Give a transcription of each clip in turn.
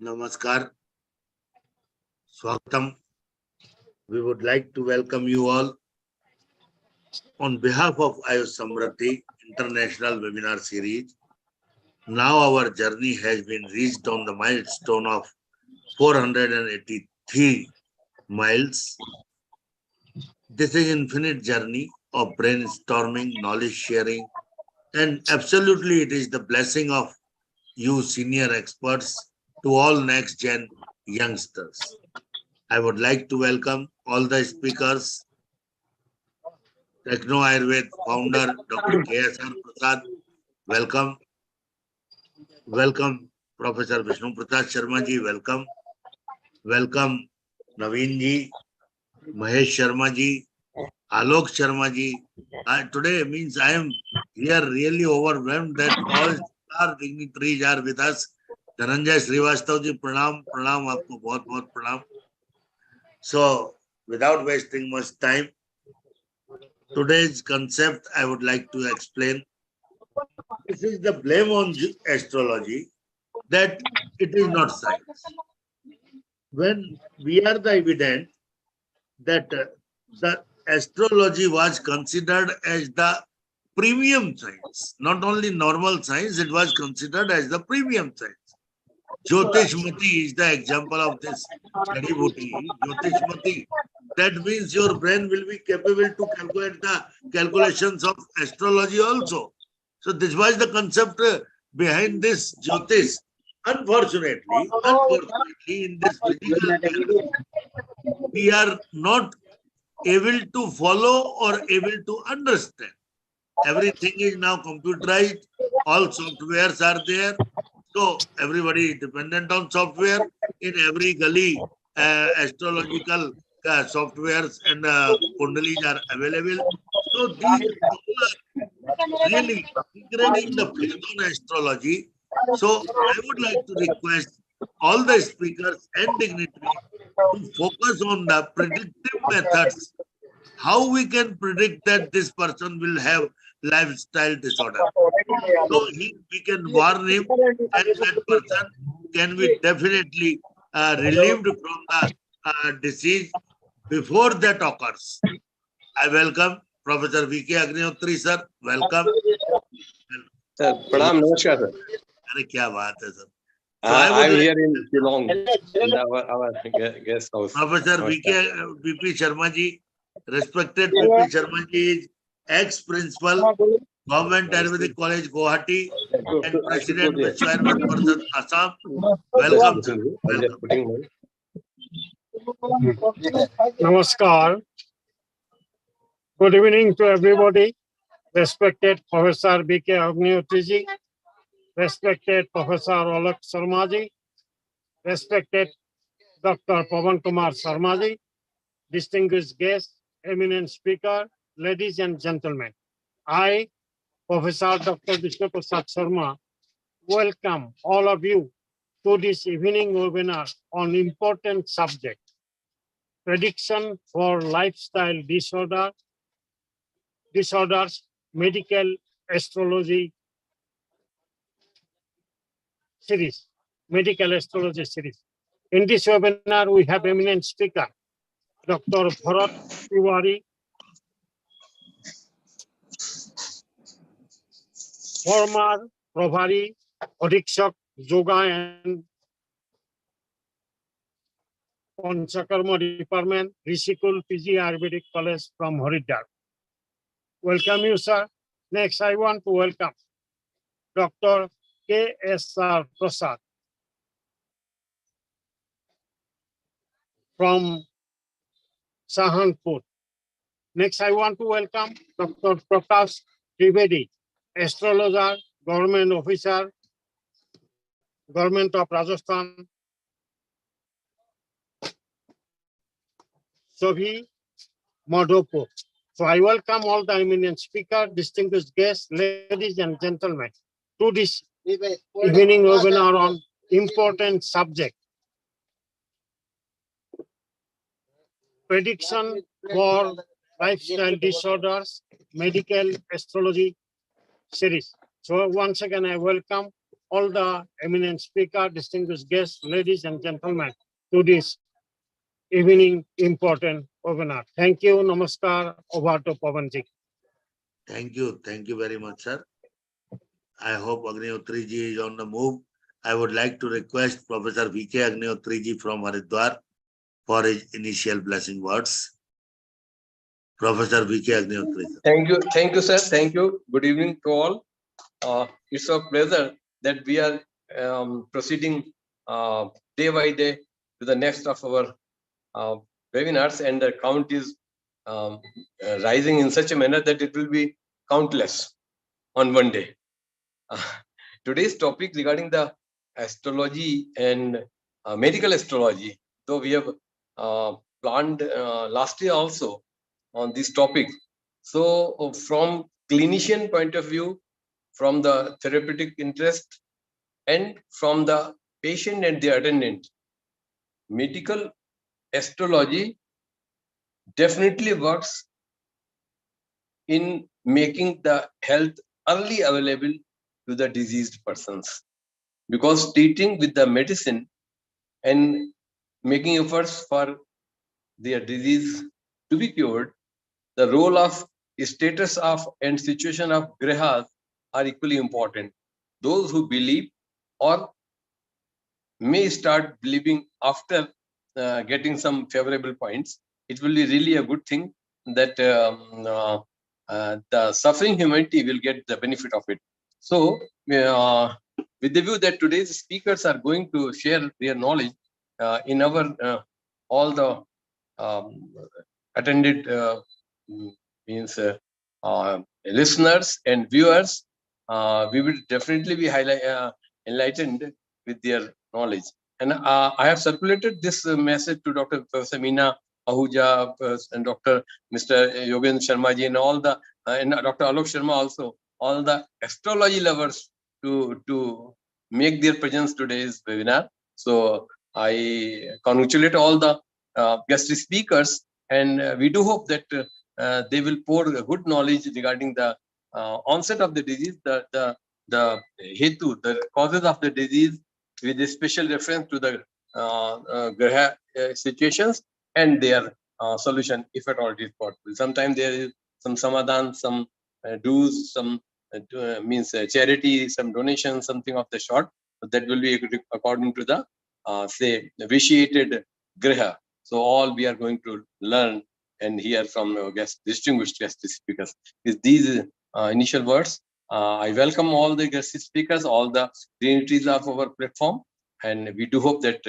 Namaskar, Swagatam. We would like to welcome you all on behalf of AYUSH SAMRIDDHI International Webinar Series. Now our journey has been reached on the milestone of 483 miles. This is infinite journey of brainstorming, knowledge sharing, and absolutely it is the blessing of you senior experts to all next gen youngsters. I would like to welcome all the speakers, Techno Ayurved founder Dr. K.S.R. Prasad. Welcome. Welcome, Professor Vishnu Prasad Sharma ji. Welcome. Welcome, Naveen ji, Mahesh Sharma ji, Alok Sharma ji. Today means I am here really overwhelmed that all star dignitaries are with us. Dhananjay Srivastav ji, pranam, pranam, aapko bahut bahut pranam. So, without wasting much time, today's concept I would like to explain. This is the blame on astrology that it is not science. When we are the evidence that the astrology was considered as the premium science, not only normal science, it was considered as the premium science. Jyotishmati is the example of this jadibooty. Jyotishmati. That means your brain will be capable to calculate the calculations of astrology also. So this was the concept behind this Jyotish. Unfortunately, in this physical realm, we are not able to follow or able to understand. Everything is now computerized. All softwares are there. So everybody is dependent on software. In every gully, astrological softwares and kundalis are available. So these people are really degrading the faith on astrology. So I would like to request all the speakers and dignitaries to focus on the predictive methods. How we can predict that this person will have lifestyle disorder. So we can warn him and that person can be definitely relieved from the disease before that occurs. I welcome Professor V.K. Agnihotri sir. Welcome. Sir, pranam, namaskar sir. अरे क्या बात है sir. So I am here in Geelong, in our guest house. Professor V.P. Sharma ji, respected V.P. Sharma ji is ex-principal, Government Ayurvedic College, Guwahati, and President Vishwanath Parishad, Assam. Welcome. Welcome. Namaskar. Good evening to everybody. Respected Professor B.K. Agnihotri ji, respected Professor Alok Sharma ji, respected Dr. Pawan Kumar Sharma ji, distinguished guests, eminent speaker, ladies and gentlemen. I, Professor Dr. Vishnu Prasad Sharma, welcome all of you to this evening webinar on important subject, prediction for lifestyle disorders, medical astrology series, medical astrology series. In this webinar, we have eminent speaker, Dr. Bharat Tiwari, former Prabhari, Adhikshak, Yoga and Panchakarma Department, Rishikul PG Ayurvedic College from Haridwar. Welcome you, sir. Next, I want to welcome Dr. K.S.R. Prasad from Sahanpur. Next, I want to welcome Dr. Prakash Trivedi, astrologer, government officer, Government of Rajasthan, Sobhi Madhopur. So I welcome all the eminent speakers, distinguished guests, ladies and gentlemen, to this evening webinar on important subject, prediction for lifestyle disorders, medical astrology series. So once again, I welcome all the eminent speaker, distinguished guests, ladies and gentlemen, to this evening important webinar. Thank you. Namaskar. Over to Pavanji. Thank you. Thank you very much, sir. I hope Agnihotri ji is on the move. I would like to request Professor V.K. Agnihotri ji from Haridwar for his initial blessing words. Professor V.K. Agnihotri. Thank you, sir. Thank you. Good evening to all. It's a pleasure that we are proceeding day by day to the next of our webinars, and the count is rising in such a manner that it will be countless on one day. Today's topic regarding the astrology and medical astrology, though we have planned last year also on this topic. So from clinician point of view, from the therapeutic interest, and from the patient and the attendant, medical astrology definitely works in making the health early available to the diseased persons, because treating with the medicine and making efforts for their disease to be cured, the role of status of and situation of grihas are equally important. Those who believe or may start believing after getting some favorable points, it will be really a good thing that the suffering humanity will get the benefit of it. So, with the view that today's speakers are going to share their knowledge in our all the attended listeners and viewers, we will definitely be enlightened with their knowledge. And I have circulated this message to Dr. Professor Meena Ahuja and Dr. Mr. Yogen Sharma ji and all the and Dr. Alok Sharma also, all the astrology lovers to make their presence today's webinar. So I congratulate all the guest speakers, and we do hope that they will pour good knowledge regarding the onset of the disease, the hetu, the causes of the disease, with a special reference to the graha situations and their solution, if at all it is possible. Sometimes there is some samadhan, some dues, some charity, some donation, something of the sort. That will be according to the say vitiated graha. So all we are going to learn and hear from our distinguished guest speakers. With these initial words, I welcome all the guest speakers, all the dignities of our platform, and we do hope that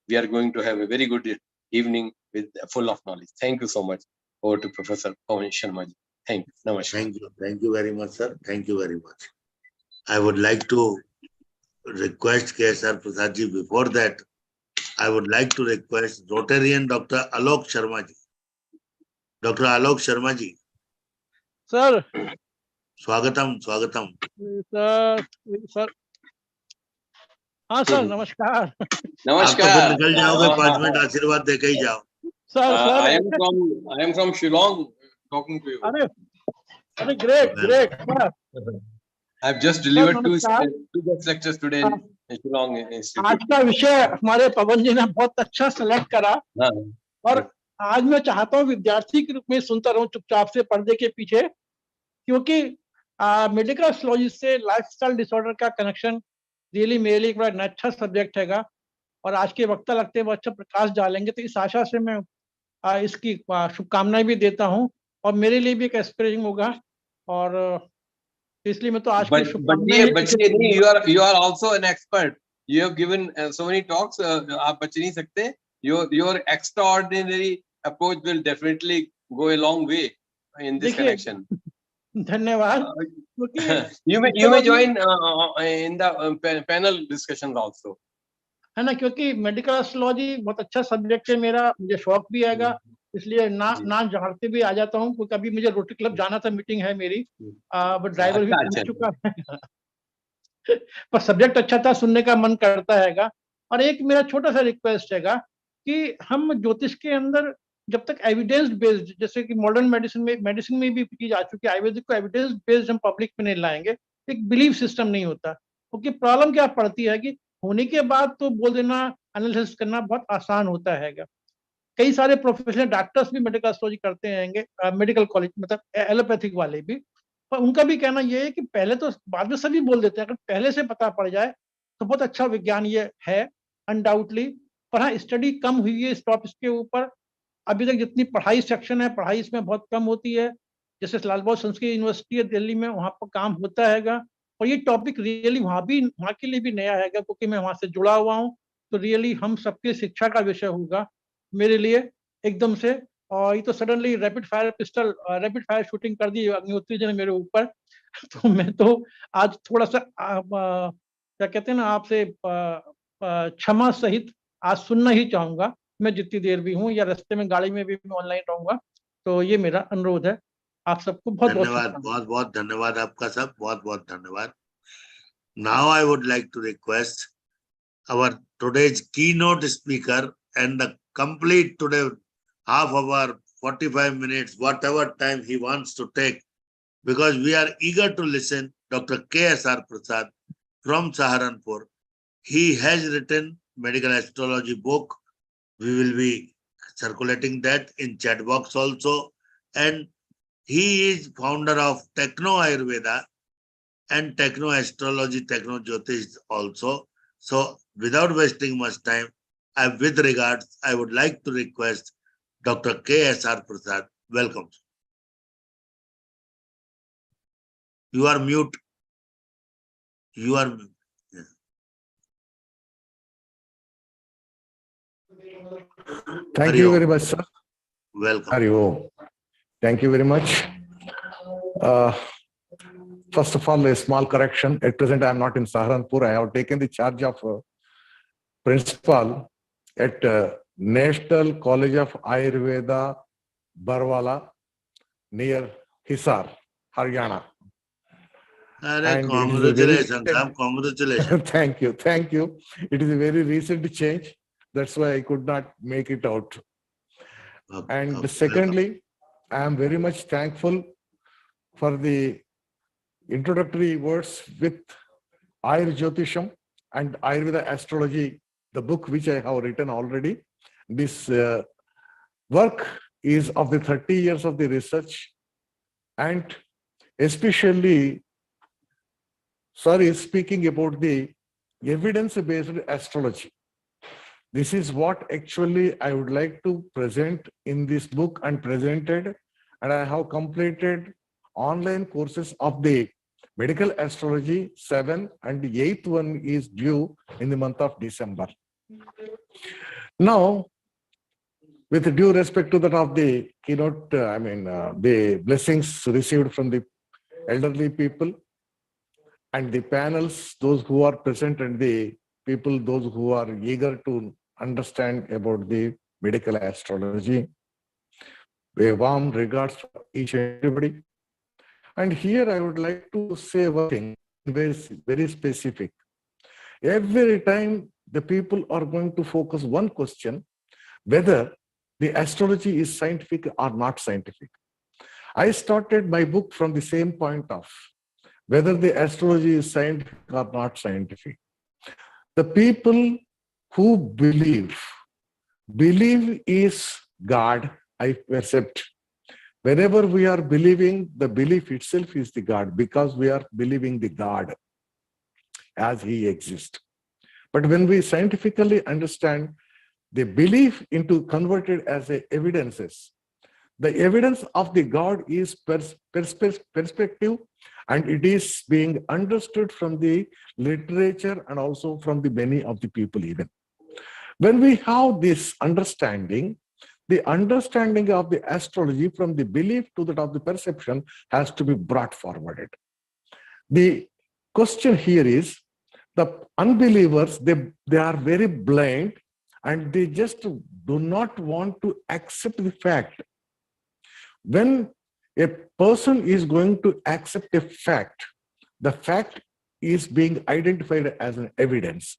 we are going to have a very good evening with full of knowledge. Thank you so much. Over to Professor Pawan Sharma ji. Thank you. Namaskar. Thank you very much, sir. Thank you very much. I would like to request KSR Prasad ji. Before that, I would like to request Rotarian Dr. Alok Sharma ji. Dr. Alok Sharma ji. Sir. Swagatam. Sir. हाँ sir नमस्कार. आप तो फिर निकल जाओगे 5 minute आशीर्वाद देके ही जाओ. Sir, I am from Shillong talking to you. अरे great. I've just delivered two guest lectures today in Shillong Institute. आज का विषय हमारे पवन जी ने बहुत अच्छा सेलेक्ट करा, और आज मैं चाहता हूँ विद्यार्थी के रूप में सुनता रहूं चुपचाप से पर्दे के पीछे, क्योंकि मेडिकल एस्ट्रोलॉजी से लाइफस्टाइल डिसऑर्डर का कनेक्शन रियली मेरे लिए एक बड़ा अच्छा सब्जेक्ट हैगा, और आज के वक्ता लगते हैं वो अच्छा प्रकाश डालेंगे, तो इस आशा से मैं इसकी शुभकामनाएं भी देता हूं, और मेरे लिए भी एक एस्पिरेशन होगा, और इसलिए मैं तो आज की शुभकामनाएं. You are also an expert. You have given so many talks. आप बच नहीं सकते. Your extraordinary approach will definitely go a long way in this connection. धन्यवाद. You may join in the panel discussions also. है ना, क्योंकि medical astrology बहुत अच्छा सब्जेक्ट है मेरा, मुझे शौक भी आएगा, इसलिए ना झाड़ते भी आ जाता हूँ. कभी मुझे रोटरी क्लब जाना था, मीटिंग है मेरी, बट ड्राइवर भी पहुंच चुका है. पर सब्जेक्ट अच्छा था, सुनने का मन करता हैगा. और एक मेरा छोटा सा रिक्वेस्ट हैगा कि हम ज्योतिष के अंदर जब तक एविडेंस बेस्ड, जैसे कि मॉडर्न मेडिसिन में भी चीज आ चुकी है, आयुर्वेदिक को एविडेंस बेस्ड हम पब्लिक में नहीं लाएंगे, एक बिलीफ सिस्टम नहीं होता. क्योंकि प्रॉब्लम क्या पड़ती है कि होने के बाद तो बोल देना, एनालिसिस करना बहुत आसान होता है। कई सारे प्रोफेशनल डॉक्टर्स भी मेडिकल एस्ट्रोलॉजी करते हैं, मेडिकल कॉलेज मतलब एलोपैथिक वाले भी, पर उनका भी कहना ये है कि पहले तो, बाद में सभी बोल देते हैं, अगर पहले से पता पड़ जाए तो बहुत अच्छा विज्ञान ये है अनडाउटली। पर हाँ, स्टडी कम हुई है इस टॉपिक के ऊपर। अभी तक जितनी पढ़ाई सेक्शन है, पढ़ाई इसमें बहुत कम होती है। जैसे लाल बहादुर संस्कृत यूनिवर्सिटी है दिल्ली में, वहाँ पर काम होता हैगा। और ये टॉपिक रियली वहाँ के लिए भी नया है, क्योंकि मैं वहाँ से जुड़ा हुआ हूँ। तो रियली हम सबके शिक्षा का विषय होगा मेरे लिए एकदम से। और ये तो सडनली रैपिड फायर शूटिंग कर दी अग्निहोत्री जी ने मेरे ऊपर। तो मैं तो आज थोड़ा सा क्या कहते हैं ना, आपसे क्षमा सहित आज सुनना ही चाहूंगा। मैं जितनी देर भी हूँ या रास्ते में गाड़ी में भी मैं ऑनलाइन रहूंगा। तो ये मेरा अनुरोध है। आप सबको बहुत बहुत धन्यवाद, बहुत बहुत धन्यवाद आपका सब, बहुत बहुत धन्यवाद। Now I would like to request our today's keynote speaker and the complete today half hour, 45 minutes, whatever time he wants to take, because we are eager to listen Dr. K.S.R. Prasad from Saharanpur. He has written medical astrology book. We will be circulating that in chat box also. And he is founder of Techno Ayurveda and Techno Astrology, Techno Jyotish also. So without wasting much time, with regards, I would like to request Dr. K.S.R. Prasad. Welcome. You are mute. You are. Thank you very much, sir. Welcome. Hari Om. Thank you very much. First of all, a small correction. At present, I am not in Saharanpur. I have taken the charge of principal at National College of Ayurveda, Barwala, near Hisar, Haryana. And congratulations, congratulations. Thank you. Thank you. It is a very recent change. That's why I could not make it out. Okay, and okay, secondly, welcome. I am very much thankful for the introductory words with Ayur Jyotisham and Ayurveda Astrology, the book which I have written already. This work is of the 30 years of the research, and especially, sorry, speaking about the evidence-based astrology. This is what actually I would like to present in this book and presented, and I have completed online courses of the medical astrology 7 and the 8th one is due in the month of December. Now, with due respect to that of the keynote, the blessings received from the elderly people and the panels, those who are present, and the people, those who are eager to understand about the medical astrology. A warm regards to each and everybody. And here I would like to say one thing very, very specific. Every time the people are going to focus one question, whether the astrology is scientific or not scientific. I started my book from the same point of whether the astrology is scientific or not scientific. The people who believe is God, I accept. Whenever we are believing, the belief itself is the God, because we are believing the God as he exists. But when we scientifically understand the belief into converted as a evidences, the evidence of the God is perspective, and it is being understood from the literature and also from the many of the people even. When we have this understanding, the understanding of the astrology from the belief to that of the perception has to be brought forwarded. The question here is, the unbelievers, they are very blind and they just do not want to accept the fact. When a person is going to accept a fact, the fact is being identified as an evidence.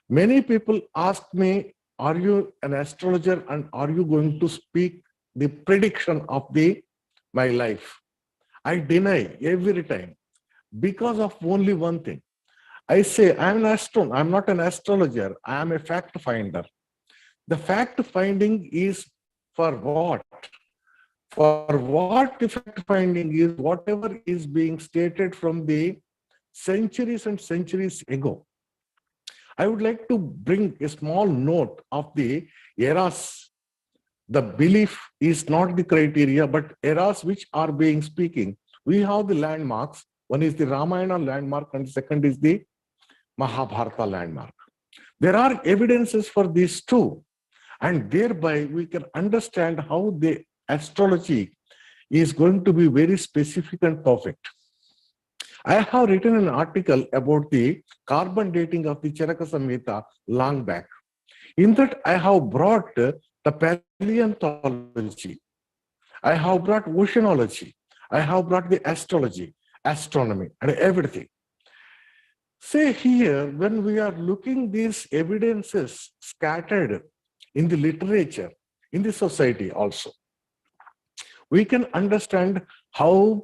Many people ask me, are you an astrologer and are you going to speak the prediction of my life? I deny every time because of only one thing. I say I'm an astronomer. I'm not an astrologer. I am a fact finder. The fact finding is for what? For what the fact finding is whatever is being stated from the centuries and centuries ago. I would like to bring a small note of the eras. The belief is not the criteria, but eras which are being speaking. We have the landmarks. One is the Ramayana landmark and second is the Mahabharata landmark. There are evidences for these two, and thereby we can understand how the astrology is going to be very specific and perfect. I have written an article about the carbon dating of the Charaka Samhita long back. In that, I have brought the paleontology, I have brought oceanology, I have brought the astrology, astronomy, and everything. Say here, when we are looking these evidences scattered in the literature, in the society also, we can understand how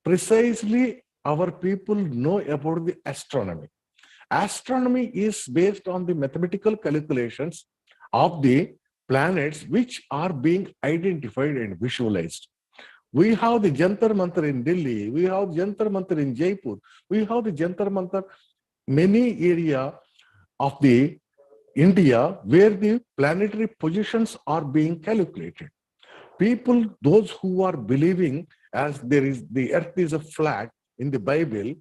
precisely our people know about the astronomy. Astronomy is based on the mathematical calculations of the planets which are being identified and visualized. We have the Jantar Mantar in Delhi, we have Jantar Mantar in Jaipur, we have the Jantar Mantar many area of the India where the planetary positions are being calculated. People, those who are believing as there is the earth is a flat in the Bible,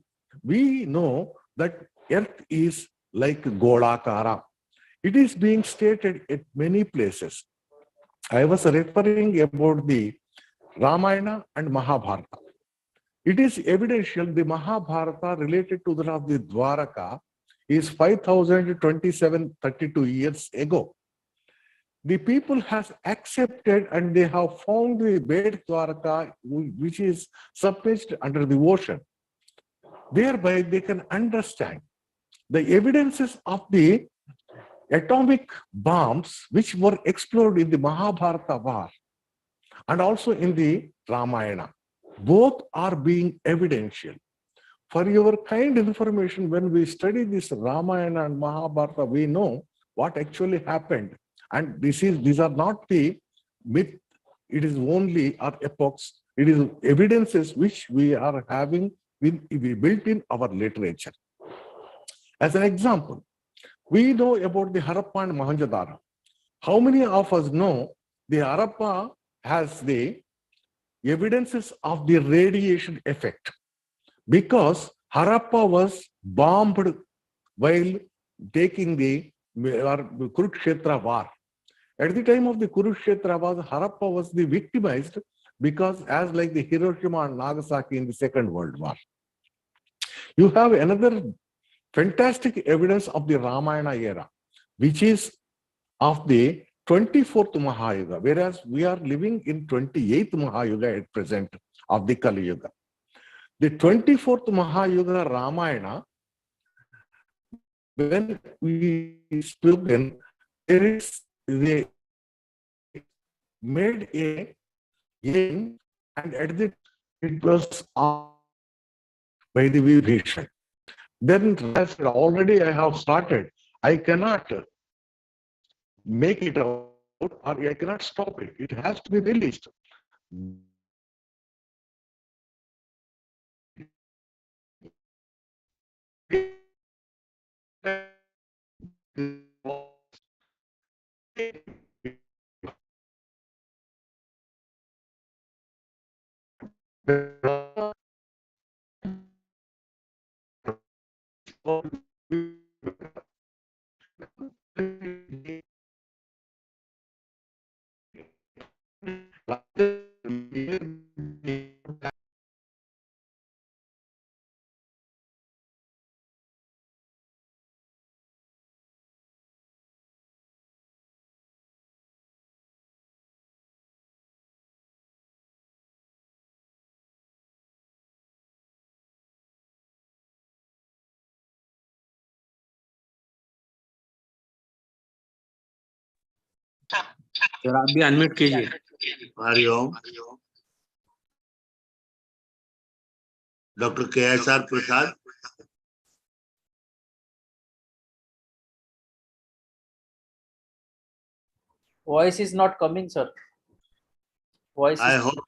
we know that earth is like Golakara. It is being stated at many places. I was referring about the Ramayana and Mahabharata. It is evidential the Mahabharata related to that of the Dwaraka is 5,027-32 years ago. The people has accepted and they have found the Bed Dwaraka which is submerged under the ocean. Thereby they can understand the evidences of the atomic bombs which were explored in the Mahabharata war and also in the Ramayana. Both are being evidential. For your kind information, when we study this Ramayana and Mahabharata, we know what actually happened. And these are not the myth, it is only our epochs, it is evidences which we are having we built in our literature. As an example, we know about the Harappa and Mohenjo-daro. How many of us know the Harappa has the evidences of the radiation effect? Because Harappa was bombed while taking the Kurukshetra war. At the time of the Kurukshetra war, Harappa was the victimized because as like the Hiroshima and Nagasaki in the Second World War. You have another fantastic evidence of the Ramayana era, which is of the 24th Mahayuga, whereas we are living in 28th Mahayuga at present of the Kali Yuga. The 24th Mahayuga Ramayana, when we spoken, they made a game and at the it was by the Vibhishan. Then as already I have started, I cannot make it out or I cannot stop it. It has to be released. Sir आप भी unmute कीजिए. Hariom. Dr. KSR Prasad. Voice is not coming, sir. Voice I is, hope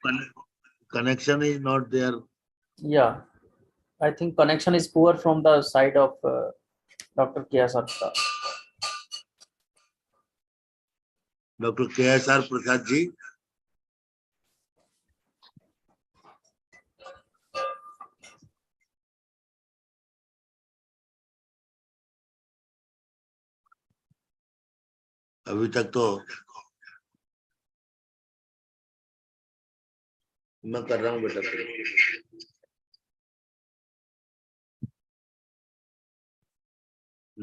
connection is not there. yeah. I think connection is poor from the side of Dr. K.S. Arta. Dr. KSR Prasad ji. अभी तक तो मैं कर रहा हूँ बेटा।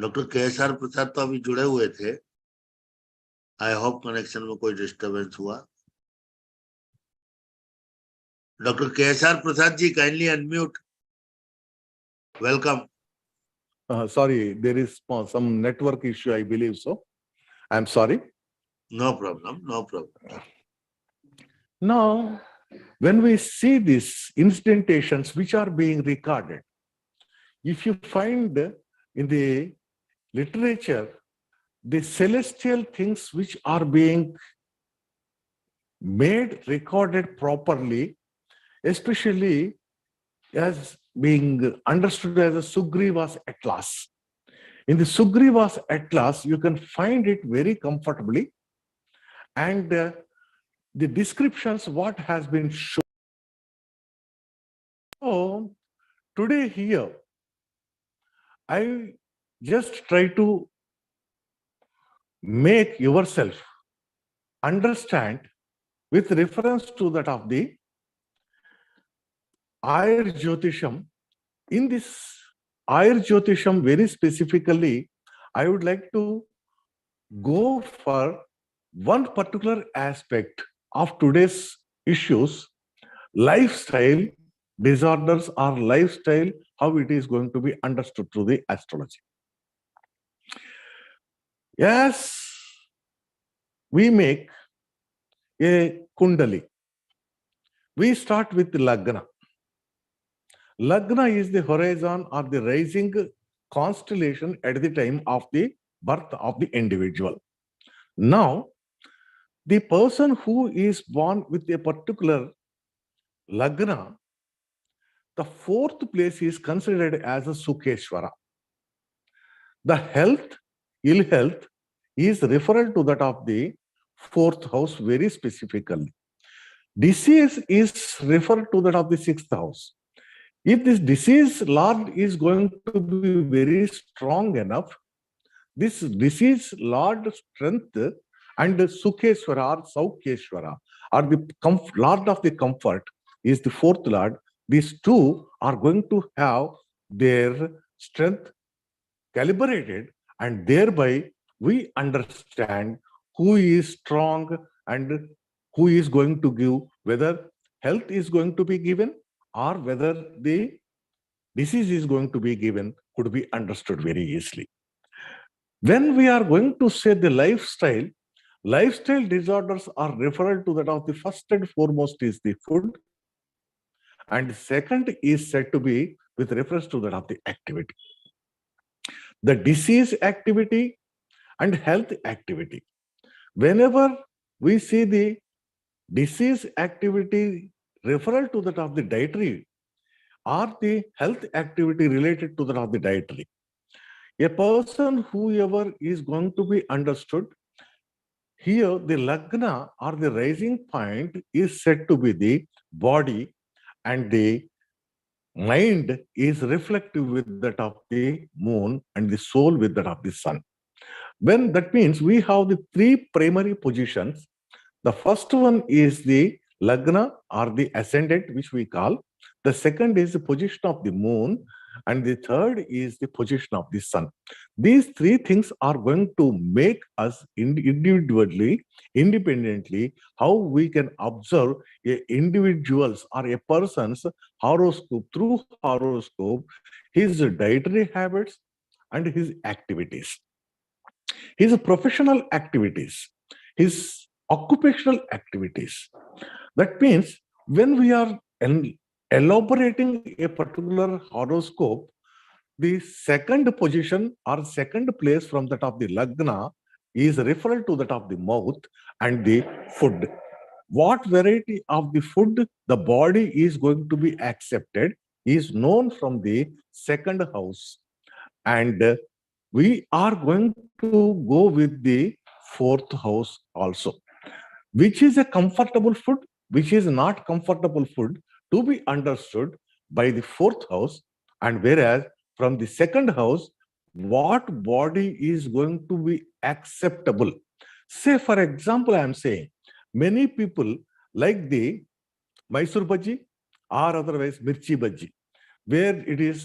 Doctor KSR प्रसाद तो अभी जुड़े हुए थे। आई होप कनेक्शन में कोई डिस्टरबेंस हुआ। Doctor KSR Prasad ji, kindly unmute. Welcome. Sorry, there is some network issue, I believe so. I'm sorry. No problem, no problem. Now, when we see these instantations which are being recorded, if you find in the literature, the celestial things which are being made, recorded properly, especially as being understood as a Sugriva's Atlas. In the Sugriva's Atlas, you can find it very comfortably, and the descriptions what has been shown. So today here, I just try to make yourself understand with reference to that of the IRES Jyotisham. In this IRES Jyotisham, very specifically, I would like to go for one particular aspect of today's issues, lifestyle disorders or lifestyle, how it is going to be understood through the astrology. Yes, we make a kundali. We start with the Lagna. Lagna is the horizon or the rising constellation at the time of the birth of the individual. Now, the person who is born with a particular Lagna, the fourth place is considered as a Sukheshwara. The health, ill health, is referred to that of the fourth house very specifically. Disease is referred to that of the sixth house. If this disease lord is going to be very strong enough, this disease lord strength and Sukheshwara or Saukheshwara or the lord of the comfort is the fourth lord. These two are going to have their strength calibrated, and thereby we understand who is strong and who is going to give, whether health is going to be given or whether the disease is going to be given, could be understood very easily. When we are going to say the lifestyle, lifestyle disorders are referred to that of the first and foremost is the food, and second is said to be with reference to that of the activity. The disease activity and health activity. Whenever we see the disease activity referral to that of the dietary or the health activity related to that of the dietary, a person whoever is going to be understood here, the lagna or the rising point is said to be the body, and the mind is reflective with that of the moon and the soul with that of the sun. When that means we have the three primary positions. The first one is the lagna or the ascendant, which we call. The second is the position of the moon, and the third is the position of the sun. These three things are going to make us individually, independently, how we can observe a individual's or a person's horoscope, through horoscope, his dietary habits and his activities, his professional activities, his occupational activities. That means when we are elaborating a particular horoscope, the second position or second place from that of the lagna is referred to that of the mouth and the food. What variety of the food the body is going to be accepted is known from the second house. And we are going to go with the fourth house also. Which is a comfortable food, which is not comfortable food to be understood by the fourth house. And whereas from the second house, what body is going to be acceptable. Say, for example, I am saying many people like the Mysore bhaji or otherwise mirchi bhaji, where it is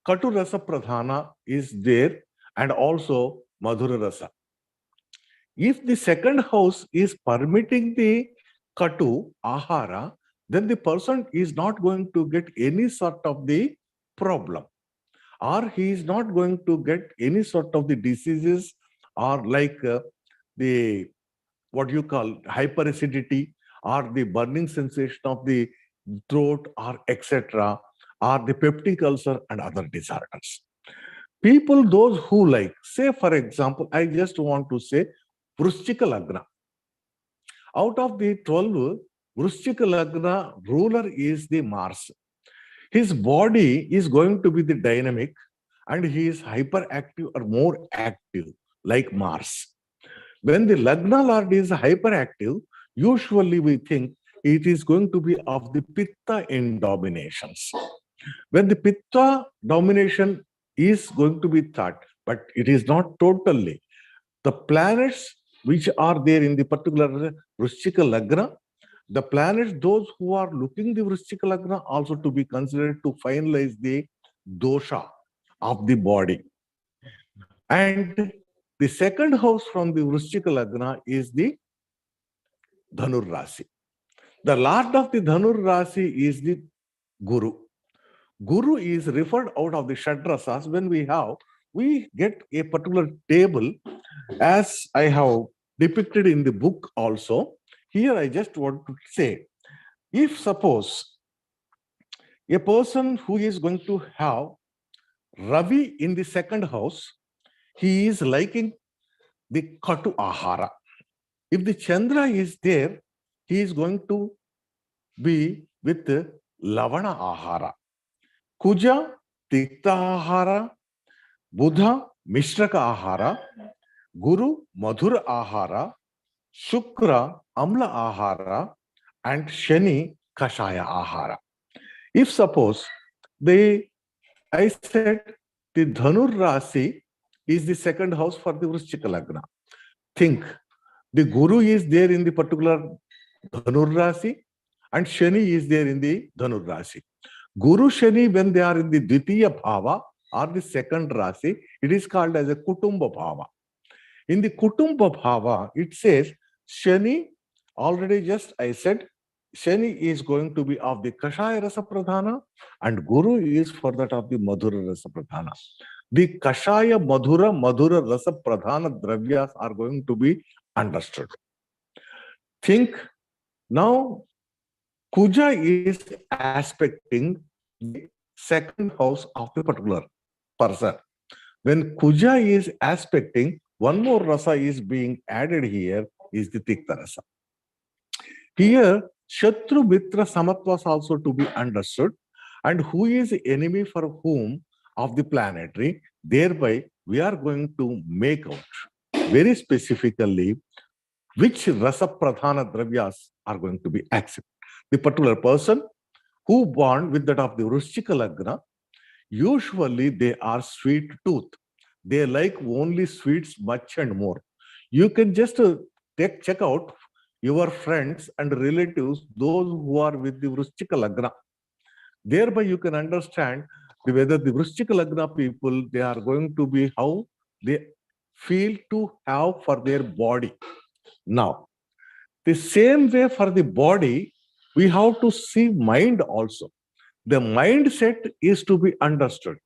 katu rasa pradhana is there and also madhura rasa. If the second house is permitting the katu ahara, then the person is not going to get any sort of the problem, or he is not going to get any sort of the diseases, or like the what you call hyperacidity, or the burning sensation of the throat, or etc., or the peptic ulcer and other disorders. People, those who like, say for example, I just want to say Vrishchika Lagna. Out of the 12, Vrishchika Lagna ruler is the Mars. His body is going to be the dynamic, and he is hyperactive or more active like Mars. When the Lagna Lord is hyperactive, usually we think it is going to be of the Pitta in dominations. When the Pitta domination is going to be thought, but it is not totally. The planets which are there in the particular Vrishchika Lagna, the planets, those who are looking the Vrishchika Lagna also to be considered to finalize the dosha of the body. And the second house from the Vrishchika Lagna is the Dhanur Rasi. The lord of the Dhanur Rasi is the Guru. Guru is referred out of the Shadrasas. When we get a particular table, as I have depicted in the book also. Here I just want to say, if suppose a person who is going to have Ravi in the second house, he is liking the Katu Ahara. If the Chandra is there, he is going to be with Lavana Ahara. Kuja, Tikta Ahara, Buddha, Mishraka Ahara, Guru, Madhura Ahara, Shukra, Amla Ahara, and Shani, Kashaya Ahara. If suppose I said the Dhanur Rasi is the second house for the Vrishchika Lagna. Think, the Guru is there in the particular Dhanur Rasi, and Shani is there in the Dhanur Rasi. Guru Shani, when they are in the Dvitiya Bhava or the second Rasi, it is called as a Kutumba Bhava. In the Kutumba Bhava, it says Shani, already just I said, Shani is going to be of the Kashaya Rasa Pradhana, and Guru is for that of the Madhura Rasa Pradhana. The Kashaya, Madhura Rasa Pradhana Dravyas are going to be understood. Think now, Kuja is aspecting the second house of the particular person. When Kuja is aspecting, one more rasa is being added here, is the Tikta rasa. Here, Shatru Mitra Samatwas also to be understood, and who is the enemy for whom of the planetary. Thereby, we are going to make out very specifically which rasa pradhana dravyas are going to be accepted. The particular person who born with that of the Vrishchika Lagna, usually they are sweet tooth. They like only sweets much and more. You can just check out your friends and relatives, those who are with the Vrishchika Lagna. Thereby you can understand whether the Vrishchika Lagna people, they are going to be how they feel to have for their body. Now, the same way for the body, we have to see mind also. The mindset is to be understood.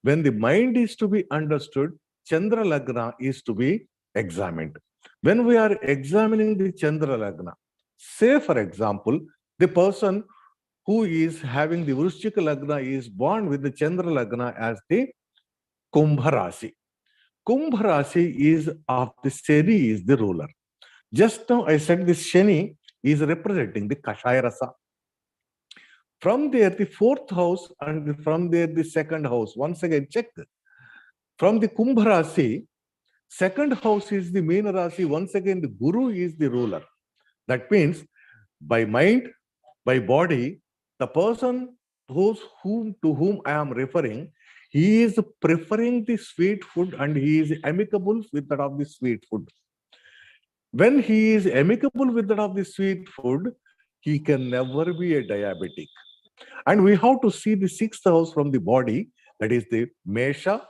When the mind is to be understood, Chandra Lagna is to be examined. When we are examining the Chandra Lagna, say for example, the person who is having the Vrishchika Lagna is born with the Chandra Lagna as the Kumbha Rasi. Kumbh Rasi is of the Shani is the ruler. Just now I said this Shani is representing the Kashaya Rasa. From there, the fourth house, and from there, the second house. Once again, check. From the Kumbh Rasi, second house is the Meena Rasi. Once again, the Guru is the ruler. That means by mind, by body, the person to whom I am referring, he is preferring the sweet food and he is amicable with that of the sweet food. When he is amicable with that of the sweet food, he can never be a diabetic. And we have to see the sixth house from the body, that is the Mesha,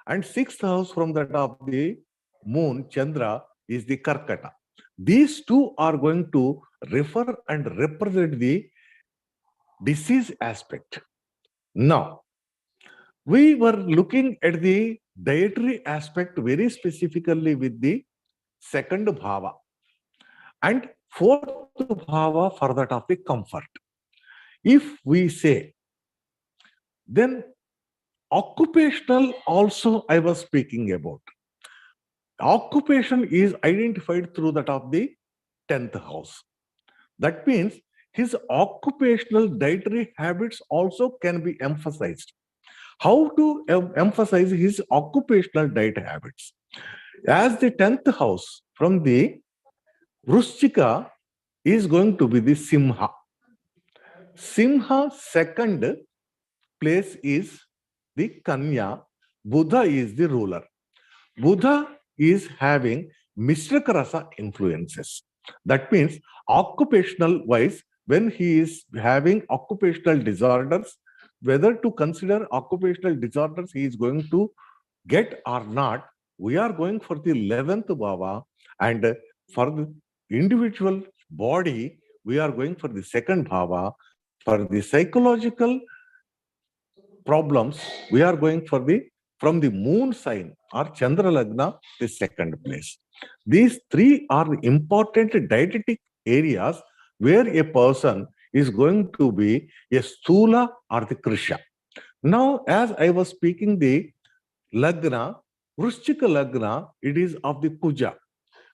and sixth house from that of the moon, Chandra, is the Karkata. These two are going to refer and represent the disease aspect. Now, we were looking at the dietary aspect very specifically with the second bhava and fourth bhava for that of the comfort. If we say, then occupational also I was speaking about. Occupation is identified through that of the 10th house. That means his occupational dietary habits also can be emphasized. How to emphasize his occupational diet habits? As the 10th house from the Vrushchika is going to be the Simha. Simha second place is the Kanya. Buddha is the ruler. Buddha is having Mishraka Rasa influences. That means occupational wise, when he is having occupational disorders, whether to consider occupational disorders he is going to get or not, we are going for the 11th bhava, and for the individual body, we are going for the second bhava. For the psychological problems, we are going for the from the moon sign or Chandra Lagna, the second place. These three are the important dietetic areas where a person is going to be a Stula or the Krisha. Now, as I was speaking the Lagna, Vrushchika Lagna, it is of the Kuja.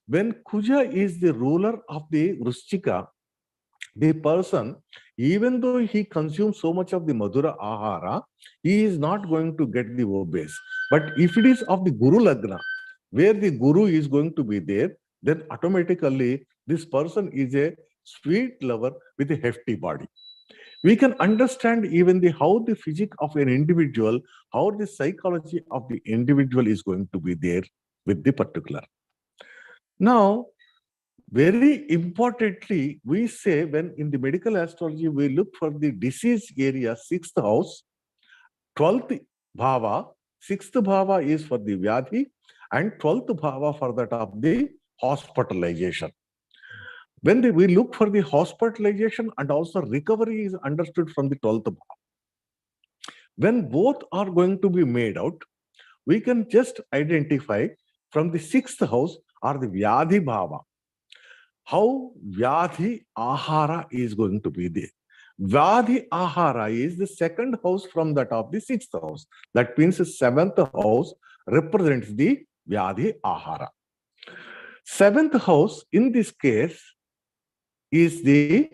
When Kuja is the ruler of the Vrushchika, the person, even though he consumes so much of the Madhura Ahara, he is not going to get the obese. But if it is of the Guru Lagna, where the Guru is going to be there, then automatically this person is a sweet lover with a hefty body. We can understand even how the physique of an individual, how the psychology of the individual is going to be there with the particular. Now, very importantly, we say when in the medical astrology, we look for the disease area, 6th house, 12th bhava, 6th bhava is for the vyadhi, and 12th bhava for that of the hospitalization. When we look for the hospitalization and also recovery is understood from the 12th bhava. When both are going to be made out, we can just identify from the 6th house or the vyadhi bhava, how Vyadhi Ahara is going to be there. Vyadhi Ahara is the second house from that of the 6th house. That means the 7th house represents the Vyadhi Ahara. 7th house in this case is the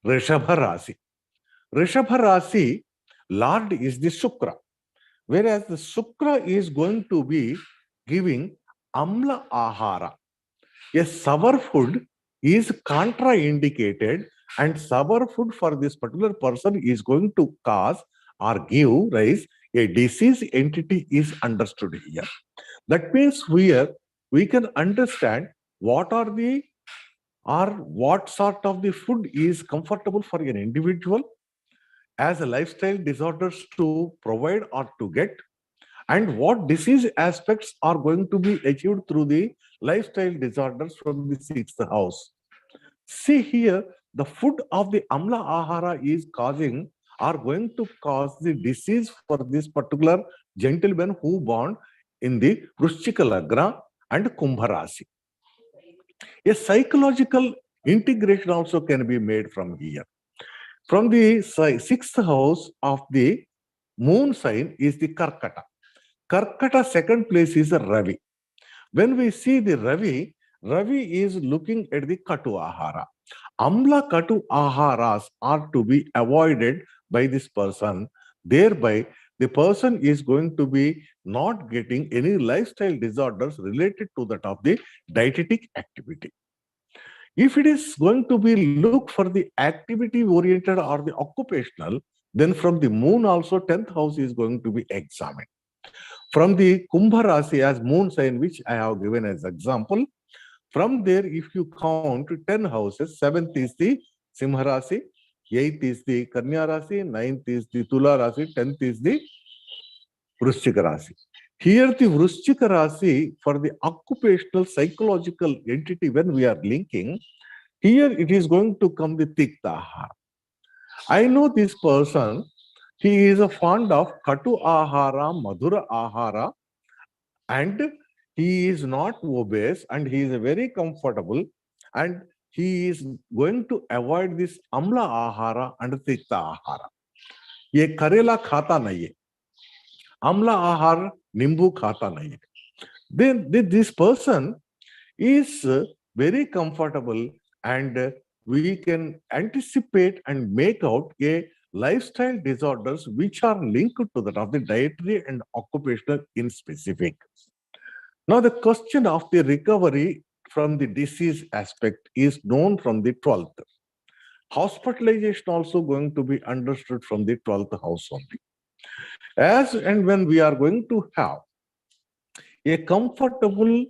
Rishabha Rasi. Rishabha Rasi, Lord is the Shukra. Whereas the Shukra is going to be giving Amla Ahara. A sour food is contraindicated, and sour food for this particular person is going to cause or give rise a disease entity is understood here. That means here we can understand what are the or what sort of the food is comfortable for an individual as a lifestyle disorders to provide or to get, and what disease aspects are going to be achieved through the lifestyle disorders from the 6th house. See here, the food of the Amla Ahara is causing are going to cause the disease for this particular gentleman who born in the Vrushchika Lagna and Kumbha Rasi. A psychological integration also can be made from here. From the 6th house of the moon sign is the Karkata. Karkata second place is a Ravi. When we see the Ravi, Ravi is looking at the Katu Ahara. Amla Katu Aharas are to be avoided by this person. Thereby, the person is going to be not getting any lifestyle disorders related to that of the dietetic activity. If it is going to be look for the activity oriented or the occupational, then from the moon also 10th house is going to be examined. From the Kumbha Rasi as moon sign, which I have given as example, from there, if you count 10 houses, 7th is the Simha Rasi, 8th is the Kanya Rasi, 9th is the Tula Rasi, 10th is the Vrishchika Rasi. Here the Vrishchika Rasi for the occupational psychological entity when we are linking, here it is going to come the Tikta Ahara. I know this person, he is a fond of Katu Ahara, Madhura Ahara, and he is not obese and he is very comfortable and he is going to avoid this Amla Ahara and Tikta Ahara. ये करेला खाता नहीं है, amla ahar nimbu khata nahi. Then this person is very comfortable and we can anticipate and make out a lifestyle disorders which are linked to that of the dietary and occupational in specific. Now the question of the recovery from the disease aspect is known from the 12th. Hospitalization also going to be understood from the 12th house only. As and when we are going to have a comfortable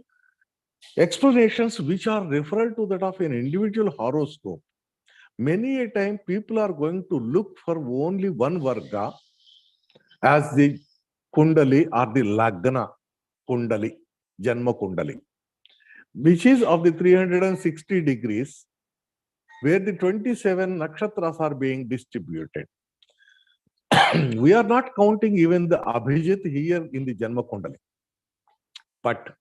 explanations which are referred to that of an individual horoscope, many a time people are going to look for only one varga as the kundali or the lagna kundali, janma kundali, which is of the 360 degrees, where the 27 nakshatras are being distributed. We are not counting even the Abhijit here in the Janma Kundali. But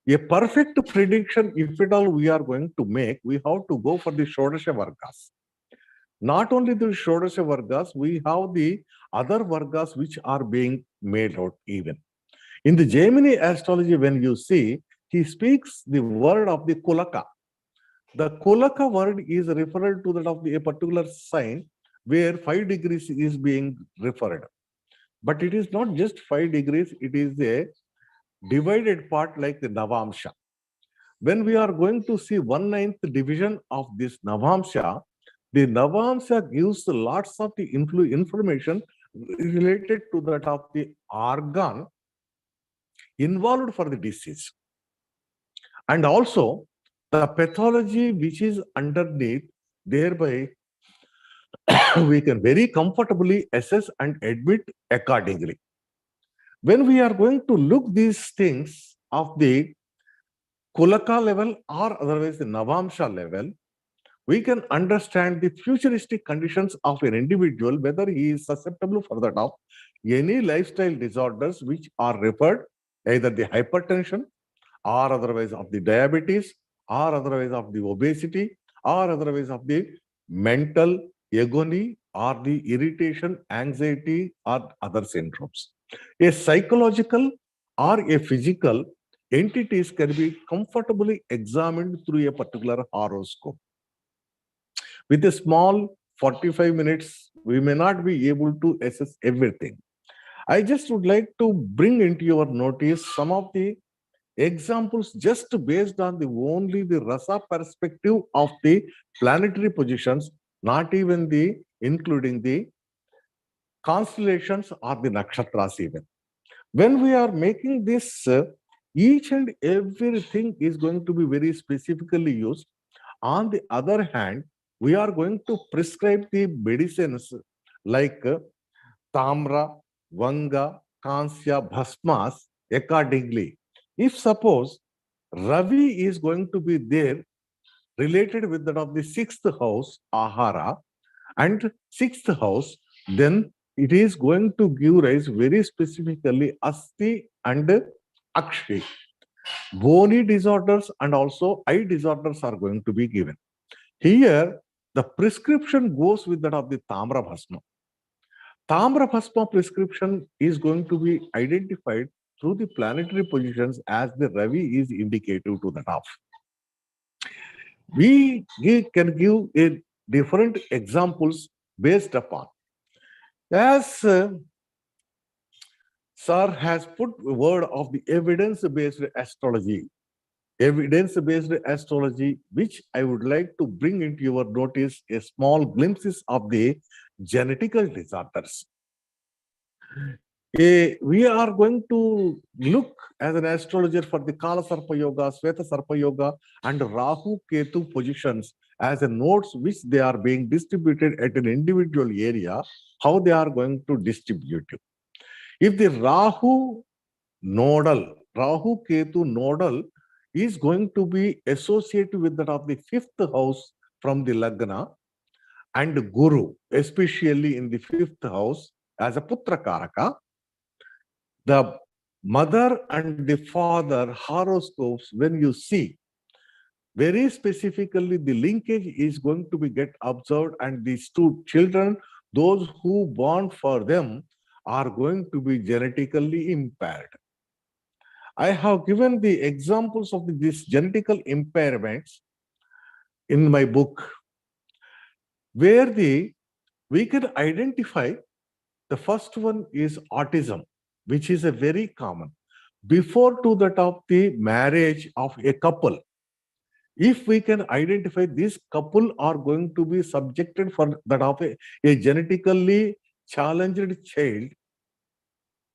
a perfect prediction, if at all we are going to make, we have to go for the Shodasha Vargas. Not only the Shodasha Vargas, we have the other Vargas which are being made out even. In the Gemini astrology, when you see, he speaks the word of the Kulaka. The Kulaka word is referred to that of a particular sign where 5 degrees is being referred. But it is not just 5 degrees, it is a divided part like the Navamsha. When we are going to see 1/9 division of this Navamsha, the Navamsha gives lots of the information related to that of the organ involved for the disease. And also the pathology which is underneath, thereby we can very comfortably assess and admit accordingly. When we are going to look these things of the Kulaka level or otherwise the Navamsha level, we can understand the futuristic conditions of an individual, whether he is susceptible for that of any lifestyle disorders which are referred either the hypertension or otherwise of the diabetes or otherwise of the obesity or otherwise of the mental agony or the irritation, anxiety or other syndromes. A psychological or a physical entities can be comfortably examined through a particular horoscope. With a small 45 minutes, we may not be able to assess everything. I just would like to bring into your notice some of the examples just based on the only the rasa perspective of the planetary positions, not even the including the constellations or the nakshatras even. When we are making this, each and everything is going to be very specifically used. On the other hand, we are going to prescribe the medicines like Tamra, Vanga, Kansya, Bhasmas accordingly. If suppose Ravi is going to be there related with that of the 6th house, Ahara, and 6th house, then it is going to give rise very specifically Asti and Akshi. Bony disorders and also eye disorders are going to be given. Here, the prescription goes with that of the Tamra Bhasma. Tamra Bhasma prescription is going to be identified through the planetary positions as the Ravi is indicative to the top. Can give a different examples based upon. As Sir has put word of the evidence-based astrology. Evidence-based astrology, which I would like to bring into your notice a small glimpses of the genetical disorders. We are going to look as an astrologer for the Kala Sarpa Yoga, Sweta Sarpa Yoga, and Rahu Ketu positions as a nodes which they are being distributed at an individual area, how they are going to distribute it. If the Rahu Ketu nodal is going to be associated with that of the 5th house from the Lagna, and Guru, especially in the 5th house as a Putra Karaka, the mother and the father horoscopes, when you see, very specifically the linkage is going to be get observed, and these two children, those who born for them, are going to be genetically impaired. I have given the examples of these genetical impairments in my book, where we can identify. The first one is autism, which is a very common. Before to that of the marriage of a couple, if we can identify this couple are going to be subjected for that of a genetically challenged child,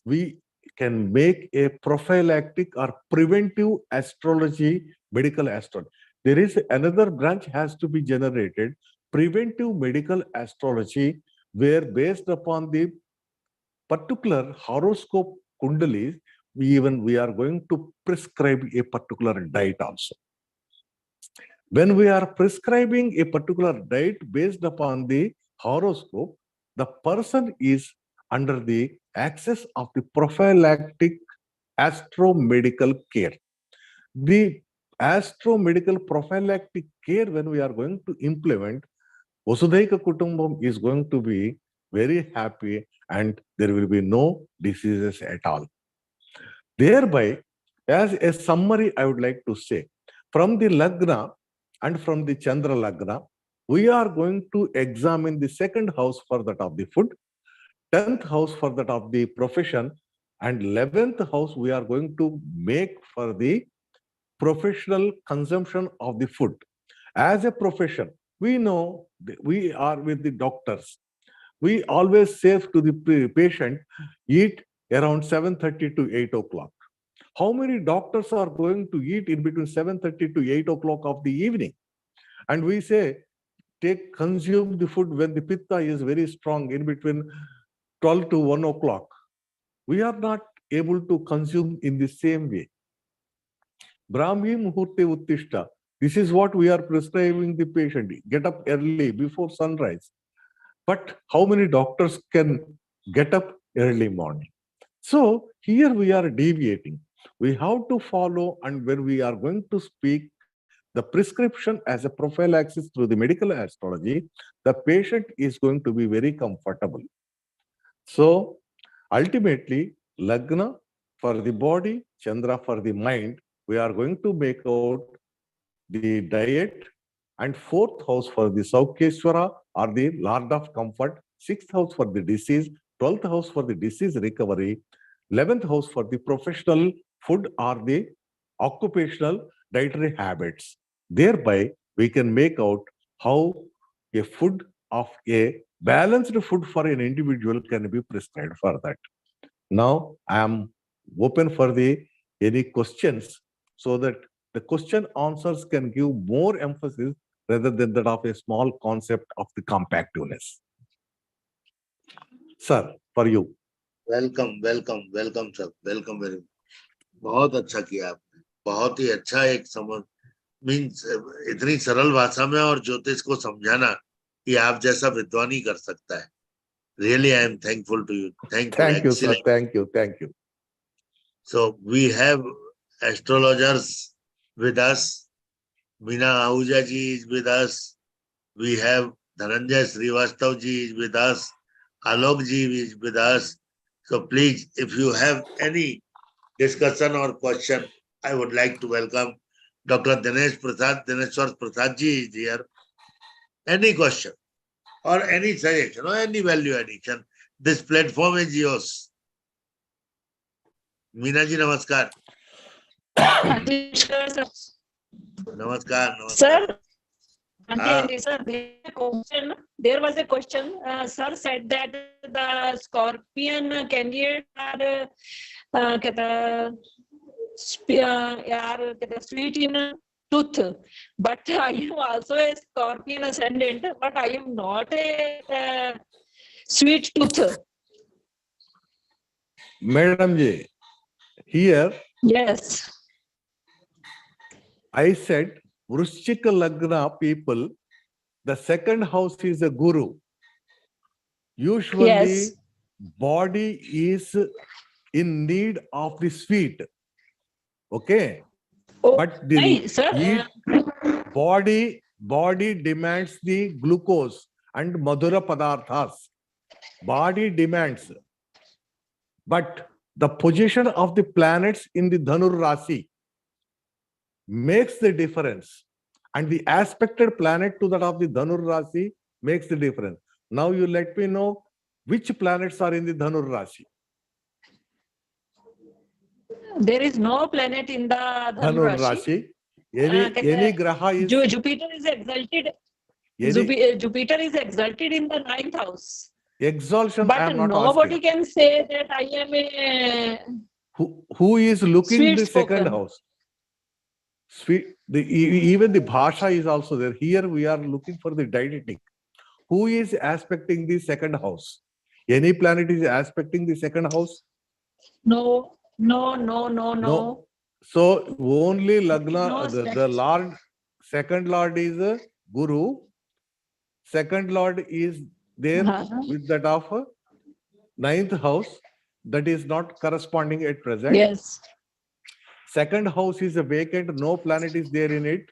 we can make a prophylactic or preventive astrology, medical astrology. There is another branch has to be generated, preventive medical astrology, where based upon the particular horoscope kundalis, we are going to prescribe a particular diet also. When we are prescribing a particular diet based upon the horoscope, the person is under the access of the prophylactic astromedical care. The astromedical prophylactic care, when we are going to implement, Vasudhaika Kutumbam is going to be very happy and there will be no diseases at all. Thereby, as a summary, I would like to say, from the Lagna and from the Chandra Lagna, we are going to examine the 2nd house for that of the food, 10th house for that of the profession, and 11th house we are going to make for the professional consumption of the food. As a profession, we know we are with the doctors. We always say to the patient, eat around 7:30 to 8 o'clock. How many doctors are going to eat in between 7:30 to 8 o'clock of the evening? And we say, consume the food when the pitta is very strong in between 12 to 1 o'clock. We are not able to consume in the same way. Brahmi Muhurte Uttishta. This is what we are prescribing the patient. Get up early before sunrise. But how many doctors can get up early morning? So here we are deviating. We have to follow, and when we are going to speak the prescription as a prophylaxis through the medical astrology, the patient is going to be very comfortable. So ultimately, Lagna for the body, Chandra for the mind, we are going to make out the diet, and 4th house for the Saukeshwara or the Lord of Comfort, 6th house for the disease, 12th house for the disease recovery, 11th house for the professional food or the occupational dietary habits. Thereby, we can make out how a food of a balanced food for an individual can be prescribed for that. Now, I am open for any questions so that the question answers can give more emphasis rather than that of a small concept of the compactness. Sir, for you. Welcome, sir. Welcome very much. बहुत अच्छा किया आपने, बहुत ही अच्छा एक समझ means इतनी सरल भाषा में और ज्योतिष को समझाना कि आप जैसा विद्वान ही कर सकता है. Really, I am thankful to you. Thank you, sir. Thank you. So we have astrologers with us. Meena Ahuja ji is with us. We have Dhananjay Srivastav ji is with us. Alok ji is with us. So please, if you have any discussion or question, I would like to welcome Dr. Dineshwar Prasad ji is here. Any question or any suggestion or any value addition, this platform is yours. Meena ji, namaskar. Namaskar, namaskar. Sir, Ah. sir, there was a question. Sir said that the Scorpion candidates are sweet in tooth, but I am also a Scorpion ascendant, but I am not a sweet tooth. Madam ji, here Yes. I said, Vrishchika Lagna people, the second house is a guru. Usually, Yes. body is in need of the sweet. Okay? Oh, But the hey, sir, body demands the glucose and madhura padarthas. Body demands. But the position of the planets in the Dhanur Rasi makes the difference. And the aspected planet to that of the Dhanur Rasi makes the difference. Now you let me know which planets are in the Dhanur Rasi. there is no planet in the Dhanur Dhanur Rashi. Rashi. Any graha is Jupiter is exalted. Jupiter is exalted in the 9th house. exaltation. I But am not nobody asking. can say that I am a Who is looking the sweet-spoken. second house? Even the bhasha is also there. Here we are looking for the deidetic. Who is aspecting the second house? Any planet is aspecting the second house? No. No. So only Lagna, No the aspect. Lord, second Lord is a Guru. Second Lord is there with that of 9th house. That is not corresponding at present. Yes. Second house is a vacant. No planet is there in it.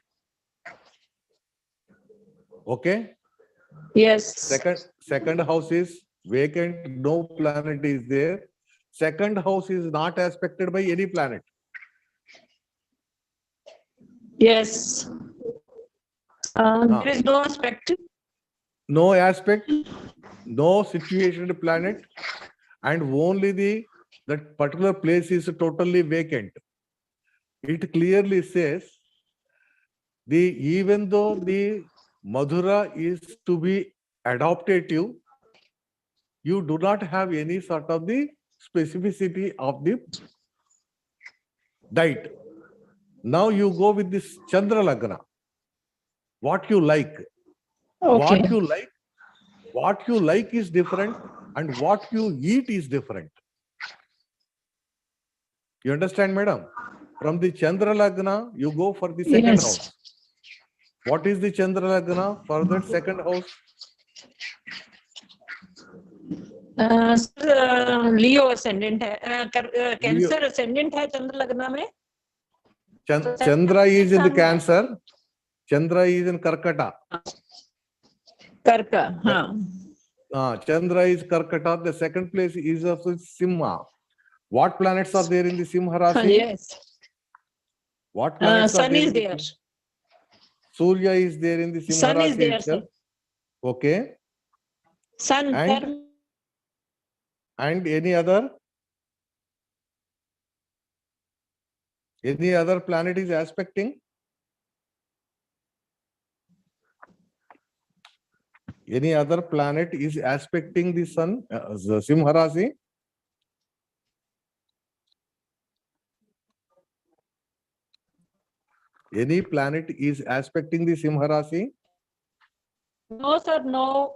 Okay. Yes. Second house is vacant. No planet is there. Second house is not aspected by any planet. Yes. There is no aspect. No aspect, no situation planet, and only that particular place is totally vacant. It clearly says even though the Madhura is to be adoptative, you do not have any sort of the specificity of the diet. Now you go with this Chandra Lagna. What you like. Okay. What you like is different, and what you eat is different. You understand, madam? From the Chandra Lagna, you go for the second house. What is the Chandra Lagna for that second house? Leo ascendant है, Cancer ascendant है चंद्र लग्न में. Chandra is in the Cancer. Chandra is in Karkata. Karka, हाँ. Chandra is Karkata. The second place is of Simha. What planets are there in the Simha Rasi? Yes. What planets are Sun there? is there. Surya is there in the Simha Sun Rasi is there, itself. sir. Okay. Sun. And any other? Any other planet is aspecting? Any other planet is aspecting the Sun, the Simha Rasi? Any planet is aspecting the Simha Rasi? No, sir, no.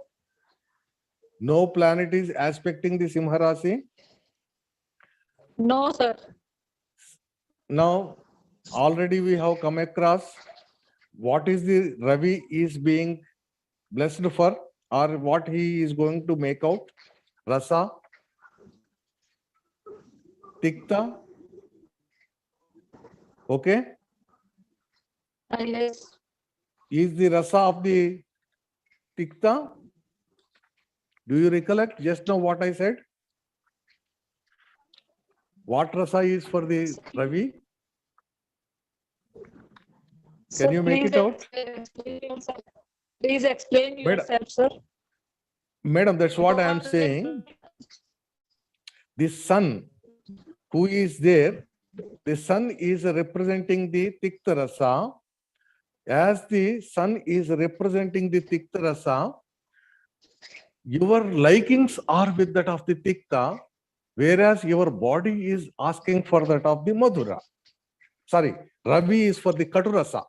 No planet is aspecting the Simha Rasi? No, sir. Now, already we have come across what is the Ravi is being blessed for, or what he is going to make out. Rasa, Tikta. Okay? Yes. Is the Rasa of the Tikta? Do you recollect just now what I said? What rasa is for the Ravi? Sir, you make please it out? explain yourself. Please explain yourself, sir. Madam, that's what I am saying. The sun who is there, the sun is representing the Tikta rasa. As the sun is representing the Tikta rasa, your likings are with that of the Tikta, whereas your body is asking for that of the Madhura. Sorry, Ravi is for the Katurasa.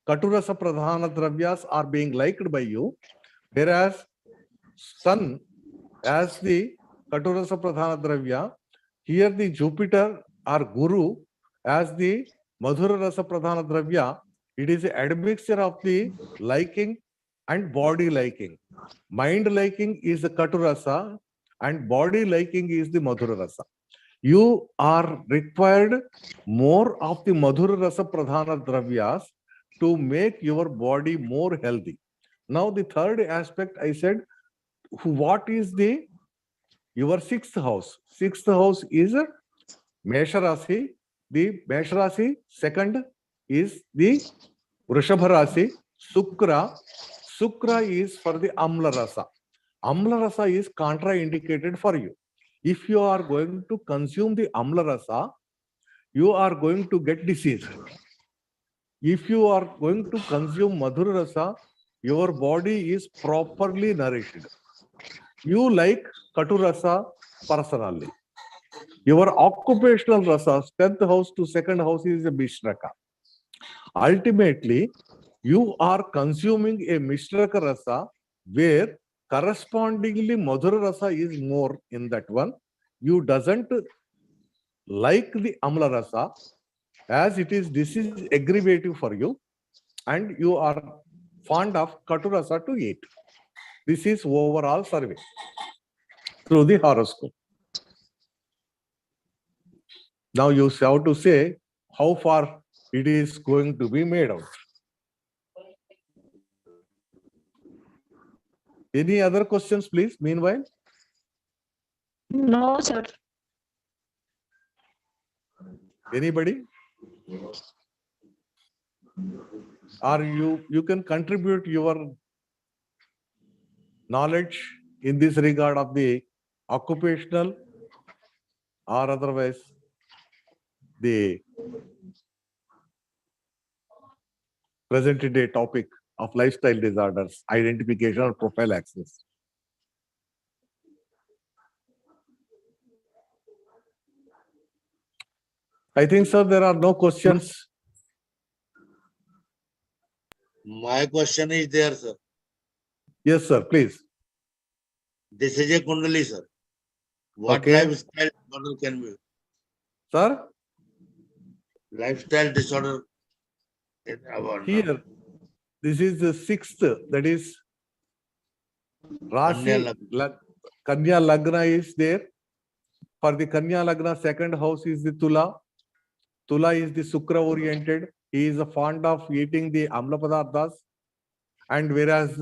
Katurasa Pradhana Dravyas are being liked by you, whereas sun as the Katurasa Pradhana Dravya, here the Jupiter or Guru as the Madhura Rasa Pradhana Dravya, it is an admixture of the liking and body liking. Mind liking is the Katurasa and body liking is the Madhura Rasa. You are required more of the Madhura Rasa Pradhana Dravyas to make your body more healthy. Now the third aspect I said, what is the your sixth house? Sixth house is Mesha Rasi. The Mesha Rasi second is the Vrishabha Rasi. Sukra. Sukra is for the Amla Rasa. Amla Rasa is contraindicated for you. If you are going to consume the Amla Rasa, you are going to get disease. If you are going to consume Madhura Rasa, your body is properly nourished. You like Katu Rasa personally. Your occupational rasa, 10th house to 2nd house is a Mishraka. Ultimately, you are consuming a Mishraka rasa where correspondingly Madhura rasa is more in that one. You doesn't like the Amla rasa as this is aggravative for you and you are fond of Katu rasa to eat. This is overall survey through the horoscope. Now you have to say how far it is going to be made out. Any other questions, please, meanwhile? No, sir. Anybody? Or you can contribute your knowledge in this regard of the occupational or otherwise the present day topic of lifestyle disorders, identification or profile access. I think, sir, there are no questions. My question is there, sir. Yes, sir, please. This is a Kundali, sir. What Okay. lifestyle disorder can be? Sir, Lifestyle disorder in our here, this is the 6th, that is Rasi, Kanya Lagna is there. For the Kanya Lagna, 2nd house is the Tula. Tula is the Sukra oriented. He is fond of eating the Amla Padarthas. And whereas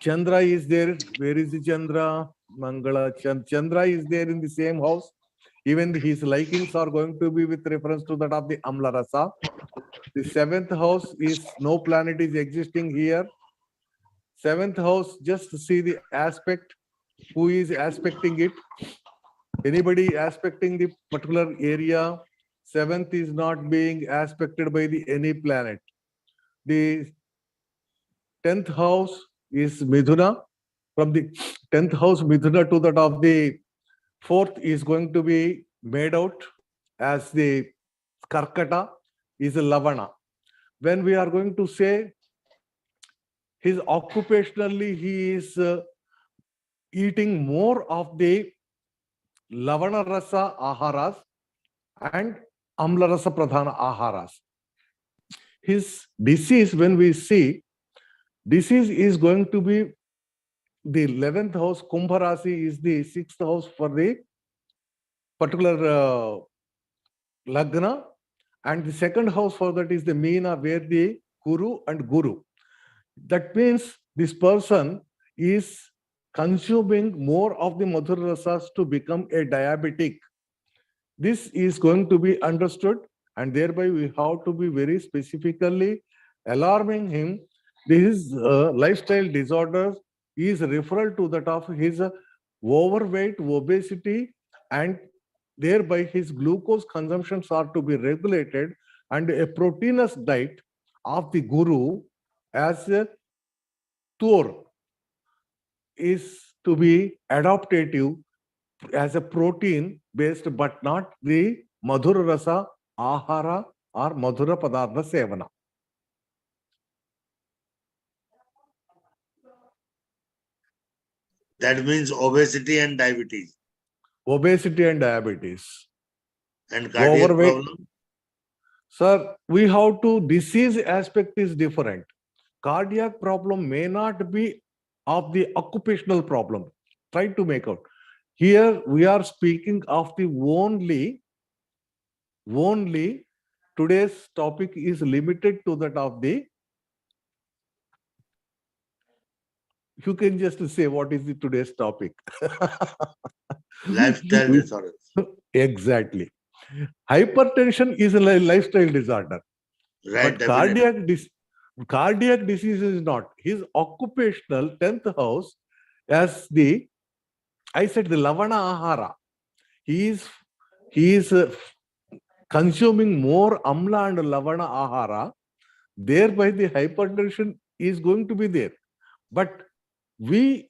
Chandra is there. Where is the Chandra? Mangala. Chandra is there in the same house. Even his likings are going to be with reference to that of the Amla Rasa. The 7th house is no planet is existing here. 7th house, just see the aspect. Who is aspecting it? Anybody aspecting the particular area? 7th is not being aspected by the any planet. The 10th house is Midhuna. From the 10th house Midhuna to that of the 4th is going to be made out as the Karkata is a Lavana. When we are going to say his occupationally, he is eating more of the Lavana Rasa Aharas and Amla Rasa Pradhana Aharas. His disease, when we see, disease is going to be the 11th house, Kumbha Rasi is the 6th house for the particular Lagna, and the 2nd house for that is the Meena, where the Guru and Guru. That means this person is consuming more of the Madhura Rasas to become a diabetic. This is going to be understood, and thereby we have to be very specifically alarming him. His lifestyle disorders is referred to that of his overweight, obesity, and thereby his glucose consumptions are to be regulated, and a proteinous diet of the guru as a tur is to be adaptative as a protein based, but not the madhura rasa ahara or madhura padartha sevana. That means obesity and diabetes Obesity and diabetes. and cardiac Overweight. problem. Sir, we have to, disease aspect is different. Cardiac problem may not be of the occupational problem. Try to make out. Here we are speaking of the only today's topic is limited to that of the, you can just say what is the today's topic. Lifestyle disorders. Exactly. Hypertension is a lifestyle disorder. Right, But definitely. cardiac disease is not. His occupational 10th house as the, I said the lavana ahara. He is consuming more amla and lavana ahara. Thereby the hypertension is going to be there. But we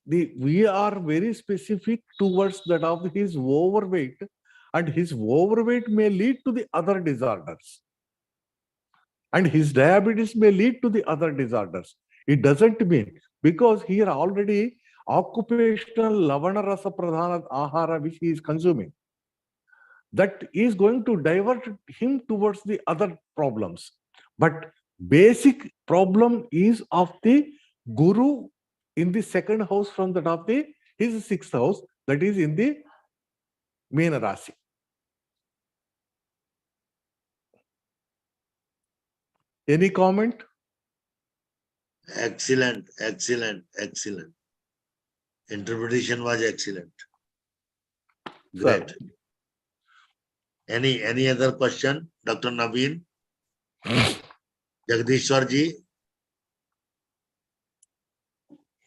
are very specific towards that of his overweight, and his overweight may lead to the other disorders. And his diabetes may lead to the other disorders. It doesn't mean, because here already occupational lavana rasa pradhana ahara which he is consuming, that is going to divert him towards the other problems. But basic problem is of the guru in the second house from that of the his sixth house, that is in the Meena Rasi. Any comment? Excellent, excellent, excellent. Interpretation was excellent. Great. Sir. Any other question, Dr. Naveen? Jagdishwar ji?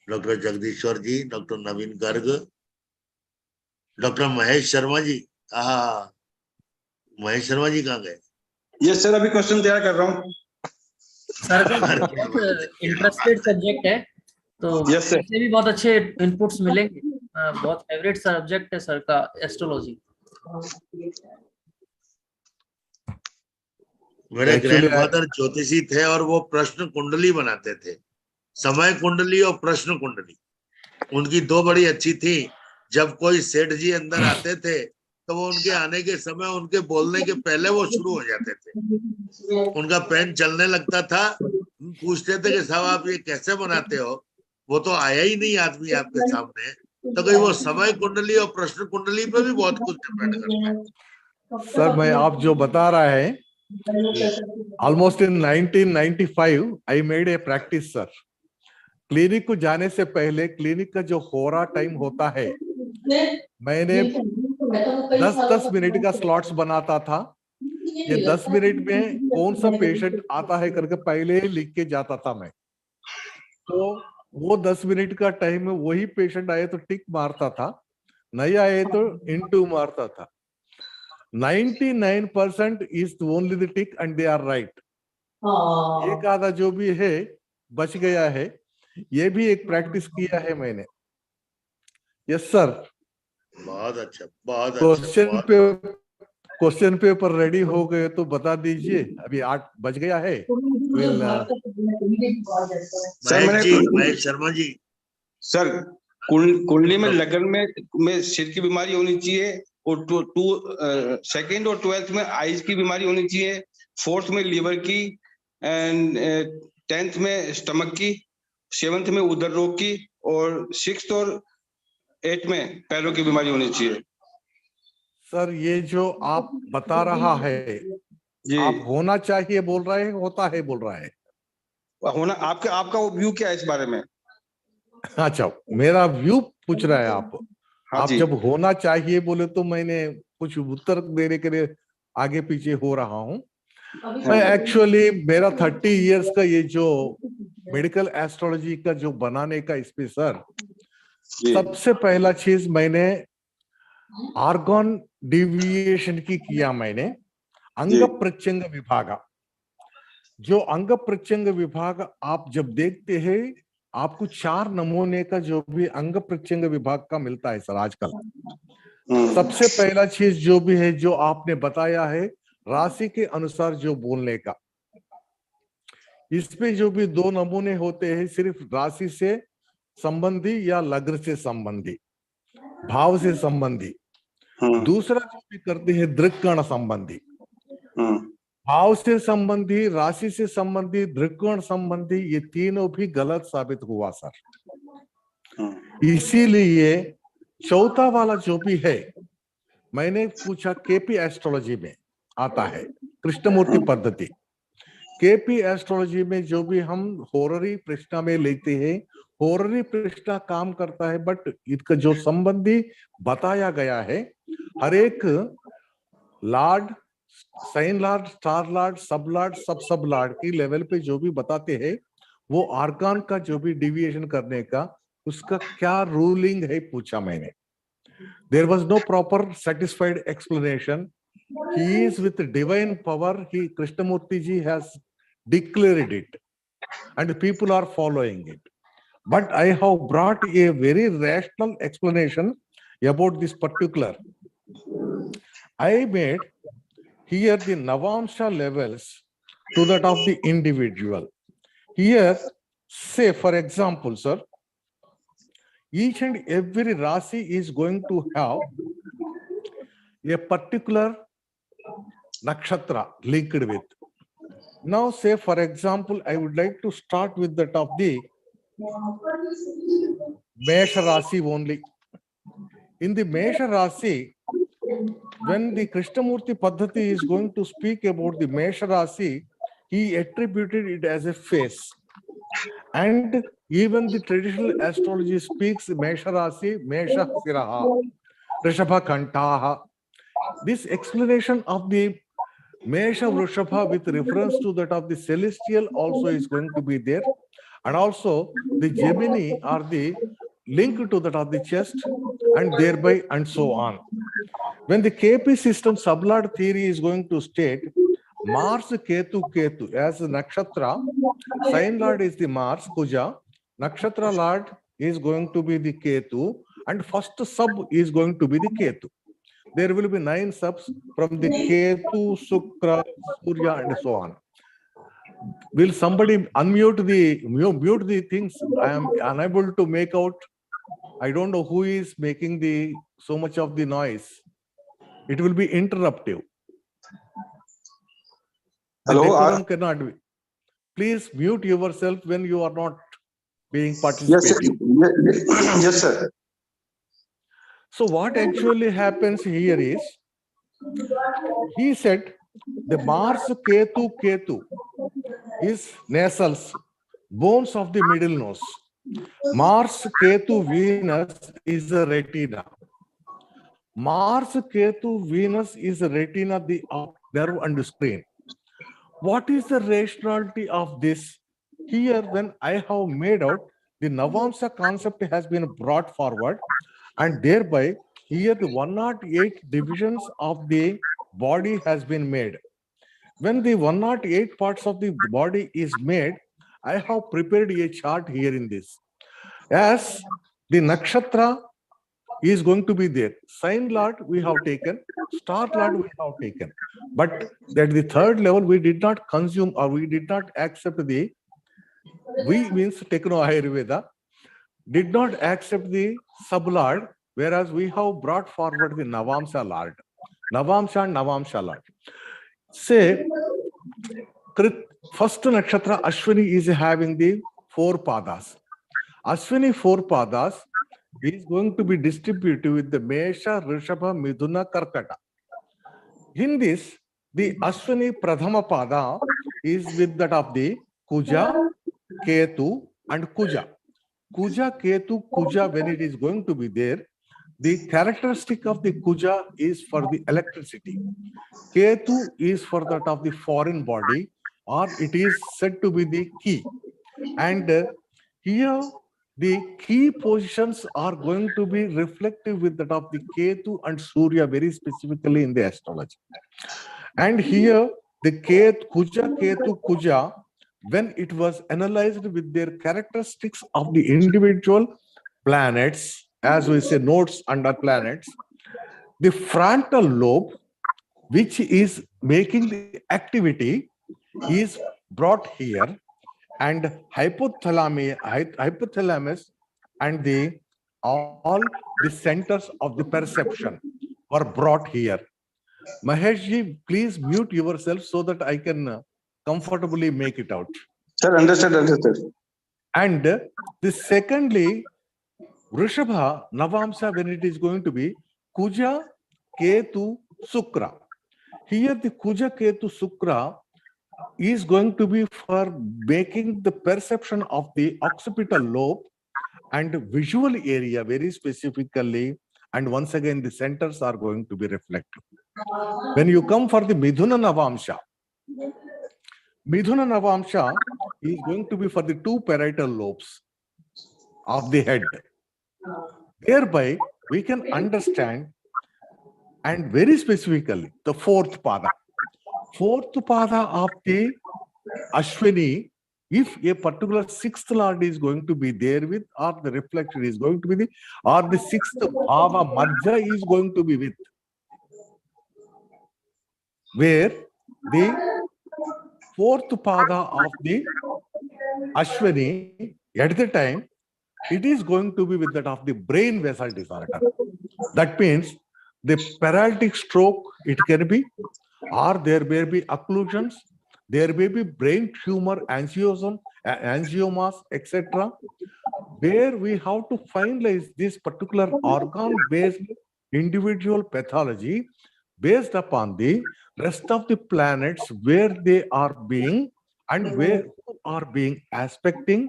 Dr. Jagdishwar ji, Dr. Naveen Garg, Dr. Mahesh Sharma ji. Mahesh Sharma ji कहाँ गए? Yes sir, अभी question तैयार कर रहा हूँ sir बहुत interested subject है, तो Yes, sir. इससे भी बहुत अच्छे इनपुट्स मिलेंगे। बहुत फेवरेट सब्जेक्ट है सर का एस्ट्रोलॉजी। मेरे ग्रैंडफादर ज्योतिषी थे और वो प्रश्न कुंडली बनाते थे, समय कुंडली और प्रश्न कुंडली। उनकी दो बड़ी अच्छी थी। जब कोई सेठ जी अंदर आते थे तो वो उनके आने के समय उनके बोलने के पहले वो शुरू हो जाते थे। उनका पेन चलने लगता था। पूछते थे कि साहब आप ये कैसे बनाते हो, वो तो आया ही नहीं आदमी आपके सामने। तो कहीं वो समय कुंडली और प्रश्न कुंडली पे भी बहुत कुछ डिपेंड करता है। सर मैं आप जो बता रहा है, almost in 1995 I made a practice sir. Clinic को जाने से पहले क्लिनिक का जो होरा टाइम होता है, मैंने 10-10 मिनट का स्लॉट्स बनाता था। ये 10 मिनट में कौन सा पेशेंट आता है करके पहले ही लिख के जाता था मैं। तो वो 10 मिनट का टाइम में वही पेशेंट आए तो टिक मारता था, नहीं आए तो इनटू मारता था। 99% is only the tick and they are right. एक आधा जो भी है बच गया है, ये भी एक प्रैक्टिस किया है मैंने। Yes sir. बहुत अच्छा, बहुत अच्छा। क्वेश्चन पेपर रेडी हो गए तो बता दीजिए। अभी 8 बज गया है। महेश शर्मा जी। सर कुंडली में लगन में सिर की बीमारी होनी चाहिए, और सेकंड और 12th में आईज की बीमारी होनी चाहिए, 4th में लीवर की, एंड 10th में स्टमक की, 7th में उदर रोग की, और 6th और 8th में पैरों की बीमारी होनी चाहिए। सर ये जो आप बता रहा है, आप होना चाहिए बोल रहे हैं, होता है बोल रहा है? होना, आपका व्यू क्या है इस बारे में? अच्छा, मेरा व्यू पूछ रहा है आप? हाँ आप जी। जब होना चाहिए बोले तो मैंने कुछ उत्तर देने के लिए आगे पीछे हो रहा हूँ। मैं एक्चुअली मेरा 30 इयर्स का ये जो मेडिकल एस्ट्रोलॉजी का जो बनाने का इसमें सर, सबसे पहला चीज मैंने आर्गन डिविएशन की किया मैंने। अंग प्रत्यंग विभाग, जो अंग प्रत्यंग विभाग आप जब देखते हैं, आपको 4 नमूने का जो भी अंग प्रत्यंग विभाग का मिलता है सर आजकल। सबसे पहला चीज जो भी है, जो आपने बताया है राशि के अनुसार जो बोलने का, इसमें जो भी 2 नमूने होते हैं, सिर्फ राशि से संबंधी या लग्न से संबंधी, भाव से संबंधी। दूसरा जो भी करते हैं दृक्कोण संबंधी। भाव से संबंधी, राशि से संबंधी, दृक्कोण संबंधी, ये तीनों भी गलत साबित हुआ सर। इसीलिए चौथा वाला जो भी है, मैंने पूछा केपी एस्ट्रोलॉजी में आता है कृष्णमूर्ति पद्धति। केपी एस्ट्रोलॉजी में जो भी हम होररी प्रश्न में लेते हैं, होररी प्रश्न काम करता है, बट इसका जो संबंधी बताया गया है, हर एक lord, sign lord, star lord, sub lord, sub lord की लेवल पे जो भी बताते हैं, वो आर्गन का जो भी डिविएशन करने का उसका क्या रूलिंग है पूछा मैंने। There was no proper satisfied explanation. He is with divine power. He, Krishnamurti ji, has declared it, and people are following it. But I have brought a very rational explanation about this particular. I made here the Navamsha levels to that of the individual. Here, say for example, sir, each and every Rasi is going to have a particular nakshatra linked with. Now, say for example, I would like to start with that of the Mesha Rasi only. In the Mesha Rasi, when the Krishnamurti Paddhati is going to speak about the Mesha Rasi, he attributed it as a face. And even the traditional astrology speaks Mesha Rasi, Mesha Siraha, Rishabha Kantaha. This explanation of the Mesha Vrishabha with reference to that of the celestial also is going to be there. And also the Gemini are the link to that of the chest and thereby and so on. When the KP system sublord theory is going to state Mars Ketu as a nakshatra, sign lord is the Mars Kuja, nakshatra lord is going to be the Ketu, and first sub is going to be the Ketu. There will be 9 subs from the Ketu, Sukra, Surya, and so on. Will somebody unmute mute the things? I am unable to make out. I don't know who is making so much of the noise. It will be interruptive. The decorum cannot be. Please mute yourself when you are not being participative. Yes, sir. So what actually happens here is, he said the Mars Ketu is nasals, bones of the middle nose. Mars Ketu Venus is a retina. Mars Ketu Venus is a retina, the nerve and the screen. What is the rationality of this? Here, when I have made out, the Navamsa concept has been brought forward, and thereby here the 108 divisions of the body has been made. When the 108 parts of the body is made, I have prepared a chart here in this. As the nakshatra is going to be there. Sign lord we have taken, star lord we have taken. But at the third level, we did not consume or we did not accept the, we means Techno Ayurveda, did not accept the sub-lord, whereas we have brought forward the Navamsa lord. Navamsa and Navamsa lord. Say, first nakshatra Ashwini is having the 4 padas. Ashwini 4 padas is going to be distributed with the Mesha, Rishabha, Midhuna, Karkata. In this, the Ashwini Pradhama Pada is with that of the Kuja, Ketu, and Kuja. Kuja, Ketu, Kuja, when it is going to be there, the characteristic of the Kuja is for the electricity. Ketu is for that of the foreign body, or it is said to be the key. And here, the key positions are going to be reflective with that of the Ketu and Surya very specifically in the astrology. And here, the Kuja, Ketu, Kuja, when it was analyzed with their characteristics of the individual planets, as we say, nodes under planets, the frontal lobe, which is making the activity, is brought here, and hypothalamus and the all the centers of the perception were brought here. Maheshji, please mute yourself so that I can comfortably make it out. Sir, understood. And the secondly, Vrishabha, Navamsa, when it is going to be Kuja, Ketu, Sukra. Here the Kuja, Ketu, Sukra is going to be for making the perception of the occipital lobe and visual area very specifically, and once again the centers are going to be reflective. When you come for the Midhuna Navamsha is going to be for the two parietal lobes of the head. Thereby we can understand, and very specifically the fourth pada of the Ashwini, if a particular sixth lord is going to be there with, or the reflection is going to be the, or the sixth bhava madhya is going to be with, where the fourth pada of the Ashwini at the time, it is going to be with that of the brain vessel disorder. That means the paralytic stroke, it can be, or there may be occlusions, there may be brain tumor, angiomas, etc., where we have to finalize this particular organ-based individual pathology based upon the rest of the planets where they are being and where are being aspecting,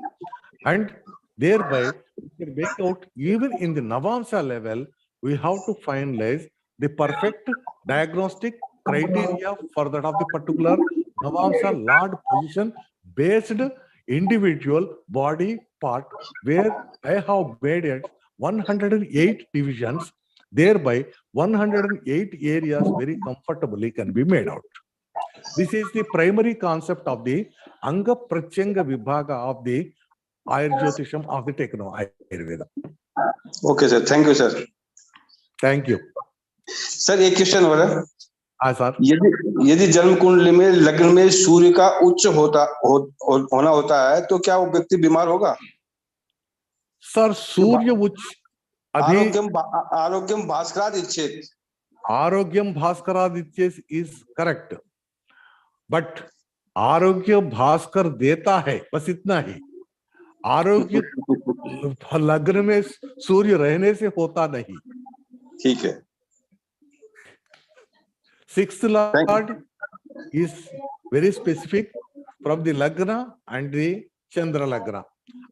and thereby we can make out even in the Navamsa level, we have to finalize the perfect diagnostic criteria for that of the particular Navamsa Lord position based individual body part, where I have made it 108 divisions, thereby 108 areas very comfortably can be made out. This is the primary concept of the Anga Pratyanga Vibhaga of the Ayurjyotisham of the Techno Ayurveda. Okay, sir. Thank you, sir. Thank you. Sir एक question हो रहा है। हाँ sir. यदि जन्म कुंडली में लग्न में सूर्य का उच्च होना होता है तो क्या वो व्यक्ति बीमार होगा? सर सूर्य उच्च आरोग्यम भास्करादिच्छेद is correct, but आरोग्य भास्कर देता है, बस इतना ही। आरोग्य लग्न में सूर्य रहने से होता नहीं। ठीक है। Sixth lord is very specific from the lagna and the Chandra lagna,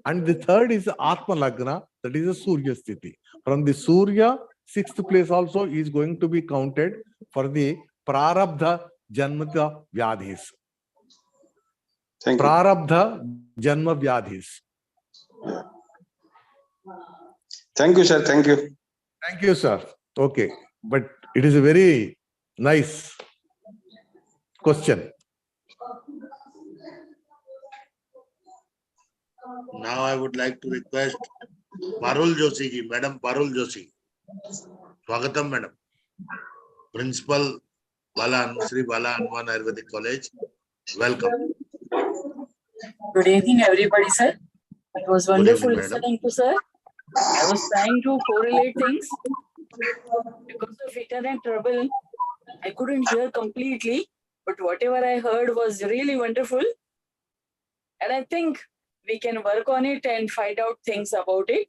and the third is Atma lagna, that is a Surya sthiti. From the Surya, sixth place also is going to be counted for the Prarabdha Janmata Vyadhis. Prarabdha Janma Vyadhis. Thank you, sir. Thank you. Thank you, sir. Okay, but it is a very nice question. Now I would like to request Parul Joshi ji, Madam Parul Joshi. Swagatam, Madam. Principal Sri Bala Hanuman Ayurvedic College. Welcome. Good evening, everybody, sir. It was wonderful evening, listening to sir. I was trying to correlate things. Because of internet trouble, I couldn't hear completely, but whatever I heard was really wonderful. And I think we can work on it and find out things about it.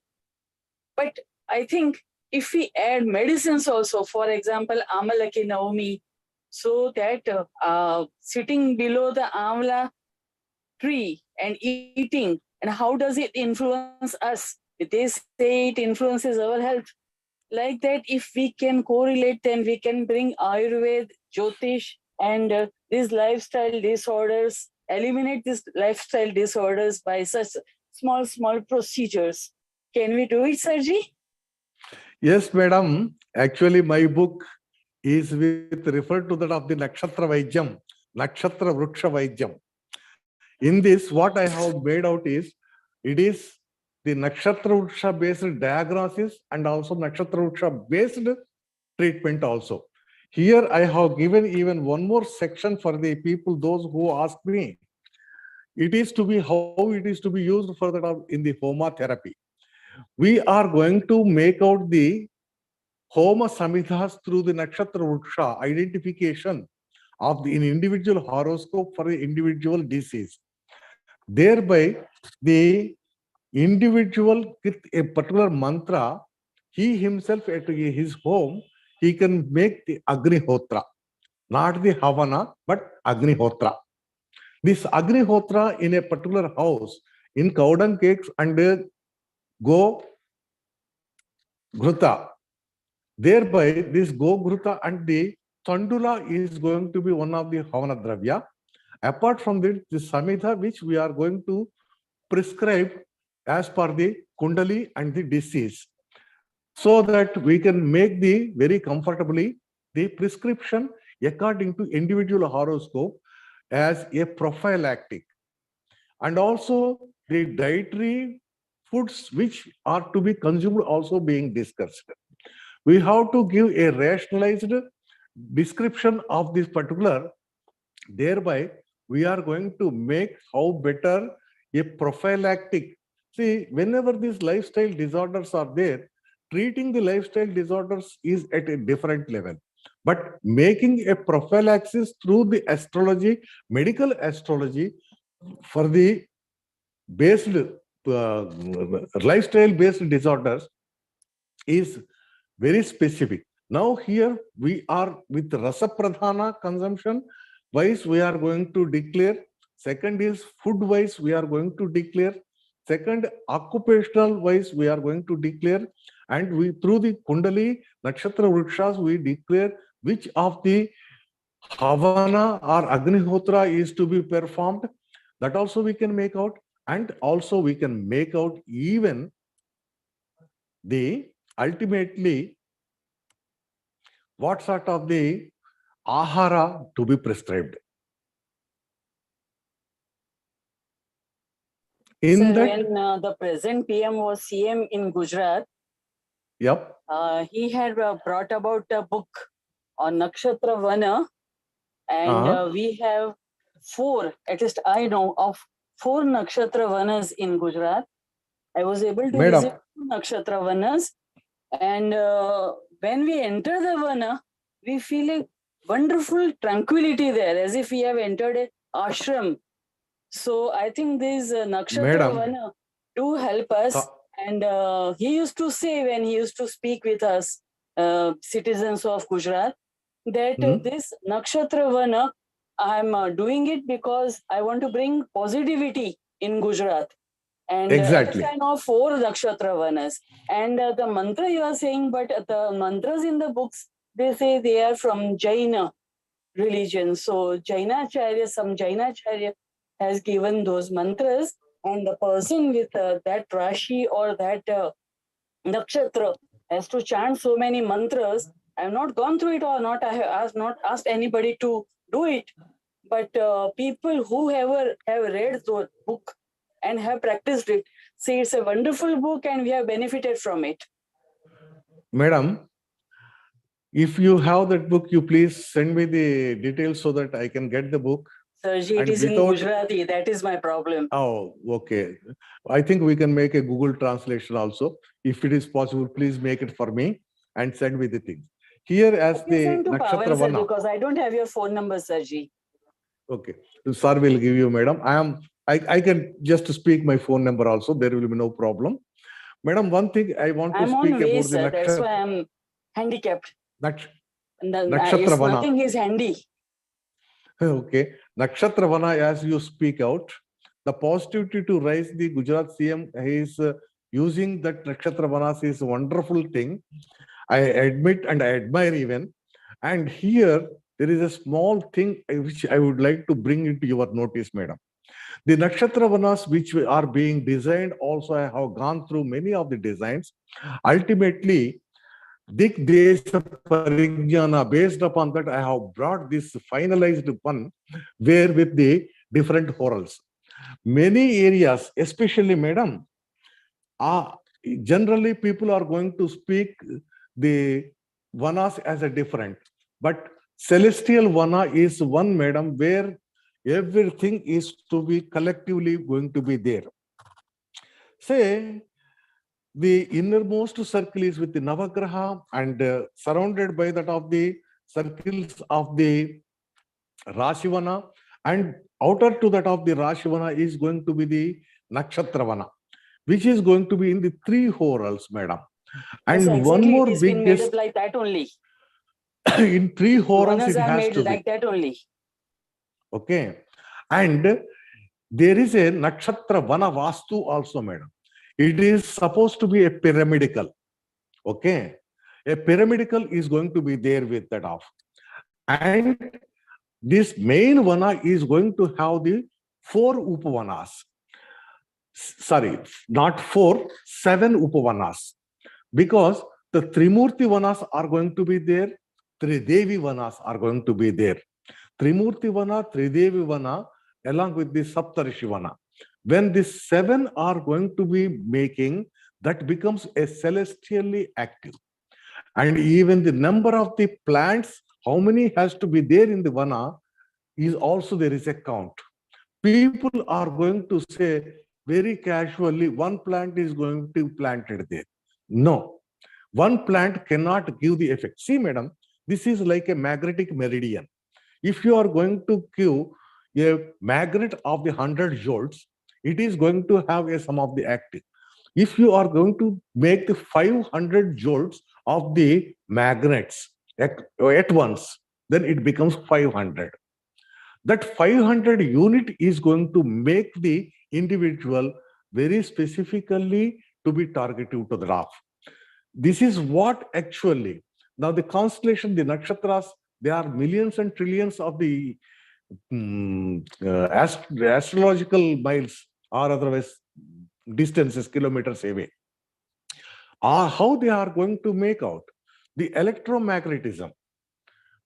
But I think if we add medicines also, for example, Amalaki Naomi, so that sitting below the Amla tree and eating and how does it influence us? They say it influences our health. Like that, if we can correlate, then we can bring Ayurveda, Jyotish, and these lifestyle disorders, eliminate these lifestyle disorders by such small procedures. Can we do it, Sirji? Yes, madam. Actually, my book is with referred to that of the Nakshatra Vaijyam, Nakshatra Vruksha Vaijyam. In this, what I have made out is, it is the Nakshatra Vruksha based diagnosis and also Nakshatra Vruksha based treatment also. Here I have given even one more section for the people, those who ask me. It is to be how it is to be used for that in the Homa therapy. We are going to make out the Homa Samhidhas through the Nakshatra Vruksha identification of the individual horoscope for the individual disease. Thereby, the individual with a particular mantra, he himself at his home, he can make the Agnihotra, not the Havana, but Agnihotra. This Agnihotra in a particular house, in cow dung cakes and go Ghruta. Thereby, this go Ghruta and the Tandula is going to be one of the Havana Dravya. Apart from this, the Samhita, which we are going to prescribe as per the Kundali and the disease, so that we can make the very comfortably the prescription according to individual horoscope as a prophylactic, and also the dietary foods which are to be consumed also being discussed. We have to give a rationalized description of this particular. Thereby, we are going to make how better a prophylactic. See, whenever these lifestyle disorders are there, treating the lifestyle disorders is at a different level. But making a prophylaxis through the astrology, medical astrology, for the based lifestyle-based disorders is very specific. Now here we are with Rasa Pradhana consumption wise, we are going to declare. Second is food wise, we are going to declare. Second, occupational wise, we are going to declare. And we through the Kundali, Nakshatra Vrikshas, we declare which of the Havana or Agnihotra is to be performed. That also we can make out. And also we can make out even the ultimately what sort of the ahara to be prescribed. In Sir, that, when the present PM was CM in Gujarat, yep, he had brought about a book on Nakshatra Vana, and we have 4, at least I know of 4 Nakshatra Vanas in Gujarat. I was able to Madam, visit 2 Nakshatra Vanas, and when we enter the Vana, we feel a wonderful tranquility there, as if we have entered an ashram. So I think these Nakshatra Vana do help us. And he used to say, when he used to speak with us, citizens of Gujarat, that this Nakshatra Vana, I'm doing it because I want to bring positivity in Gujarat. And exactly. I know 4 Nakshatra Vanas. And the mantra you are saying, but the mantras in the books, they say they are from Jaina religion. So Jainacharya, some Jainacharya has given those mantras, and the person with that Rashi or that Nakshatra has to chant so many mantras. I have not gone through it or not. I have not asked anybody to do it. But people who have read the book and have practiced it say it's a wonderful book and we have benefited from it. Madam, if you have that book, you please send me the details so that I can get the book. Sirji, it is in Gujarati. That is my problem. Oh, okay. I think we can make a Google translation also. If it is possible, please make it for me and send me the things. Here as the Nakshatra Vana. Because I don't have your phone number, Sirji. Okay. Sir will give you, madam. I can just speak my phone number also. There will be no problem. Madam, one thing I want to speak about the sir, that's why I'm handicapped. Nakshatra Vana. Nothing is handy. Okay. Nakshatra Vana, as you speak out, the positivity to raise the Gujarat CM. He is using that Nakshatra Vanas is a wonderful thing. I admit and I admire even. And here there is a small thing which I would like to bring into your notice, madam. The Nakshatra Vanas which are being designed, also I have gone through many of the designs. Ultimately, Dik Desha Parignyana, based upon that, I have brought this finalized one where with the different horals. Many areas, especially madam, generally people are going to speak the Vanas as a different, but celestial Vana is one, madam, where everything is to be collectively going to be there. Say, the innermost circle is with the Navagraha and surrounded by that of the circles of the Rashivana, and outer to that of the Rashivana is going to be the Nakshatravana, which is going to be in the three horals, madam. And Yes, one exactly. more It is being made biggest, up like that only. in three horals Vanas it are has made to like be. that only. Okay. And there is a Nakshatra Vana Vastu also, madam. It is supposed to be a pyramidal. Okay. A pyramidal is going to be there with that off. And this main Vana is going to have the 4 Upavanas. Sorry, not 4, 7 Upavanas. Because the Trimurti Vanas are going to be there, Tridevi Vanas are going to be there. Trimurti Vana, Tridevi Vana, along with the Saptarishi Vana. When these 7 are going to be making, that becomes a celestially active. And even the number of the plants, how many has to be there in the Vana, is also there is a count. People are going to say very casually, one plant is going to be planted there. No, one plant cannot give the effect. See, madam, this is like a magnetic meridian. If you are going to give a magnet of the 100 joules, it is going to have a sum of the active. If you are going to make the 500 joules of the magnets at once, then it becomes 500. That 500 unit is going to make the individual very specifically to be targeted to the graph. This is what actually, now the constellation, the nakshatras, there are millions and trillions of the astrological miles or otherwise distances, kilometers away. How they are going to make out? The electromagnetism.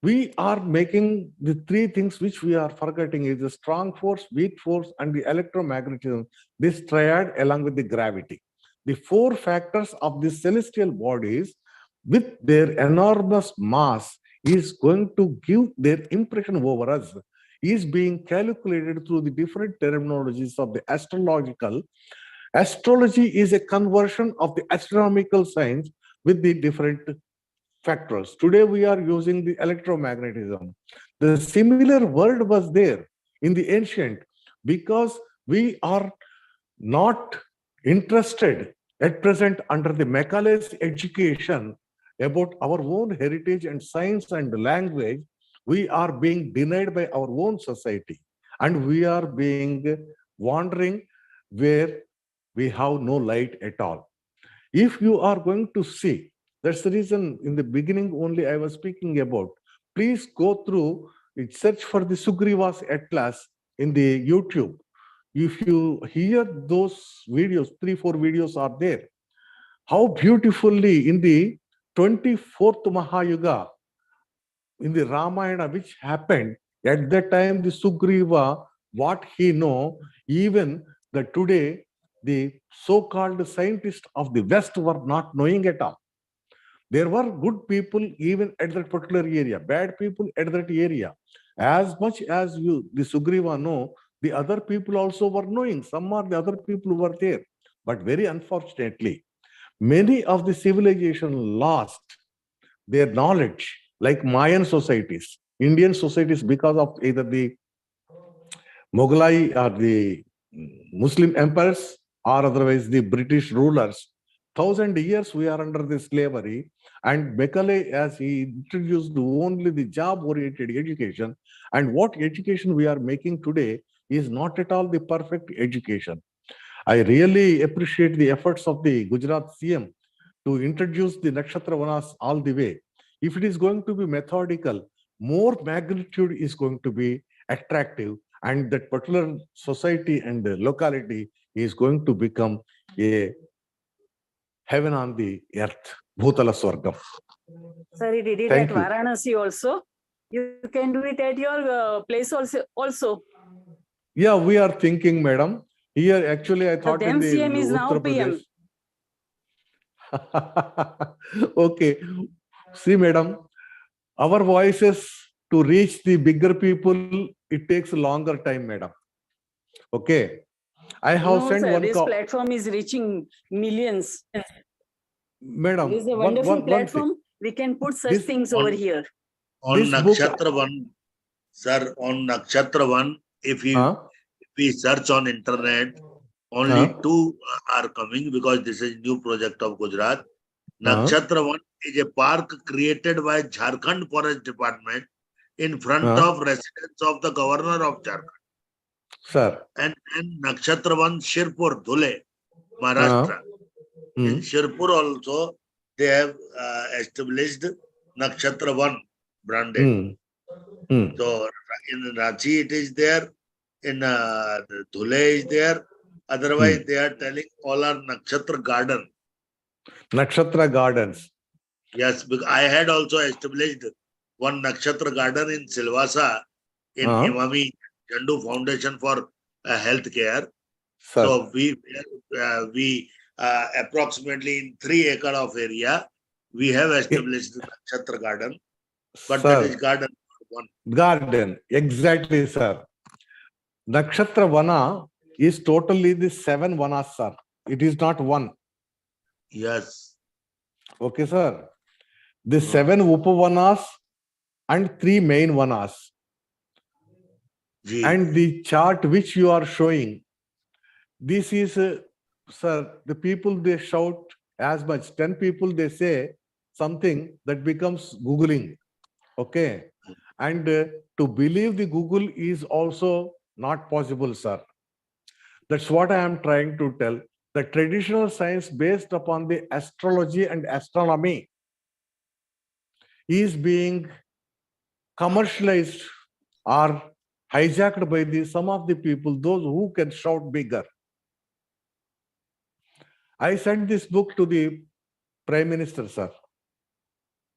We are making the 3 things which we are forgetting is the strong force, weak force, and the electromagnetism, this triad along with the gravity. The 4 factors of the celestial bodies with their enormous mass is going to give their impression over us, is being calculated through the different terminologies of the astrological. Astrology is a conversion of the astronomical science with the different factors. Today we are using the electromagnetism. The similar word was there in the ancient because we are not interested at present under the Macaulay's education about our own heritage and science and language. We are being denied by our own society and we are being wandering where we have no light at all. If you are going to see, that's the reason in the beginning only I was speaking about, please go through, search for the Sugriva's Atlas in the YouTube. If you hear those videos, 3-4 videos are there. How beautifully in the 24th Mahayuga, in the Ramayana, which happened at that time, the Sugriva, what he know, even the today, the so-called scientists of the West were not knowing at all. There were good people even at that particular area, bad people at that area. As much as you, the Sugriva know, the other people also were knowing. Some of the other people were there. But very unfortunately, many of the civilization lost their knowledge, like Mayan societies, Indian societies, because of either the Mughlai or the Muslim empires or otherwise the British rulers. 1,000 years we are under the slavery, and Macaulay, as he introduced only the job-oriented education, and what education we are making today, is not at all the perfect education. I really appreciate the efforts of the Gujarat CM to introduce the Nakshatra Vanas all the way. If it is going to be methodical, more magnitude is going to be attractive, and that particular society and the locality is going to become a heaven on the earth, Bhutala Swargam. Sir, he did it Thank at you. Varanasi also. You can do it at your place also. Yeah, we are thinking, madam. Here, actually, I thought in Then the CM is now Uttar PM. Pradesh. Okay. See, madam, our voices to reach the bigger people, it takes a longer time, madam. Okay. I have No, sent sir, one this call. platform is reaching millions. Madam, This is a one wonderful thing. platform. We can put such This- things over here. On This book- Nakshatra 1, sir, on Nakshatra 1, if we search on internet, only 2 are coming because this is new project of Gujarat. Nakshatra 1 is a park created by Jharkhand Forest Department in front of residence of the governor of Jharkhand. Sir. And Nakshatra 1, Shirpur, Dhule, Maharashtra. In Shirpur also, they have established Nakshatra 1 branded. So in Ranchi it is there, in Dhule is there. Otherwise, they are telling all are Nakshatra Garden. Nakshatra Gardens. Yes, because I had also established one Nakshatra Garden in Silvassa in Imami Chandu Foundation for Healthcare. So we approximately in 3 acre of area, we have established the Nakshatra Garden. But that is garden 1. Garden, exactly, sir. Nakshatra Vana is totally the 7 Vanas, sir. It is not 1. Yes. Okay, sir. The 7 Upavanas and 3 main Vanas. And the chart which you are showing, this is, sir, the people they shout as much. 10 people they say something that becomes Googling. Okay. And to believe the Google is also not possible, sir. That's what I am trying to tell. The traditional science based upon the astrology and astronomy is being commercialized or hijacked by some of the people, those who can shout bigger. I sent this book to the Prime Minister, sir,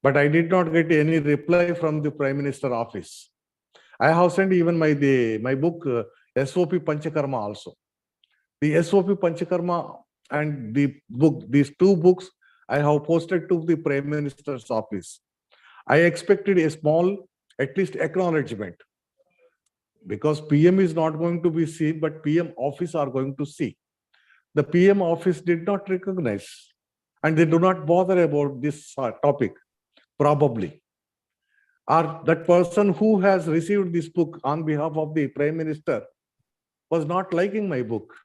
but I did not get any reply from the Prime Minister office. I have sent even my book, SOP Panchakarma also. The SOP Panchakarma and the book, these 2 books, I have posted to the Prime Minister's office. I expected a small, at least acknowledgement, because PM is not going to be seen, but PM office are going to see. The PM office did not recognize, and they do not bother about this topic, probably. Or that person who has received this book on behalf of the Prime Minister was not liking my book,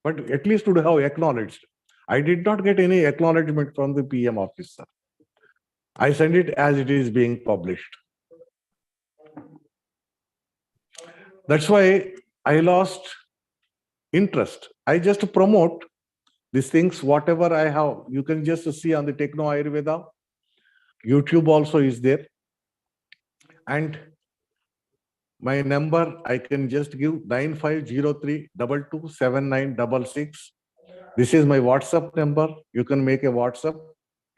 but at least would have acknowledged. I did not get any acknowledgement from the PM officer. I send it as it is being published. That's why I lost interest. I just promote these things, whatever I have. You can just see on the Techno Ayurveda. YouTube also is there. And my number, I can just give 9503227966. This is my WhatsApp number. You can make a WhatsApp,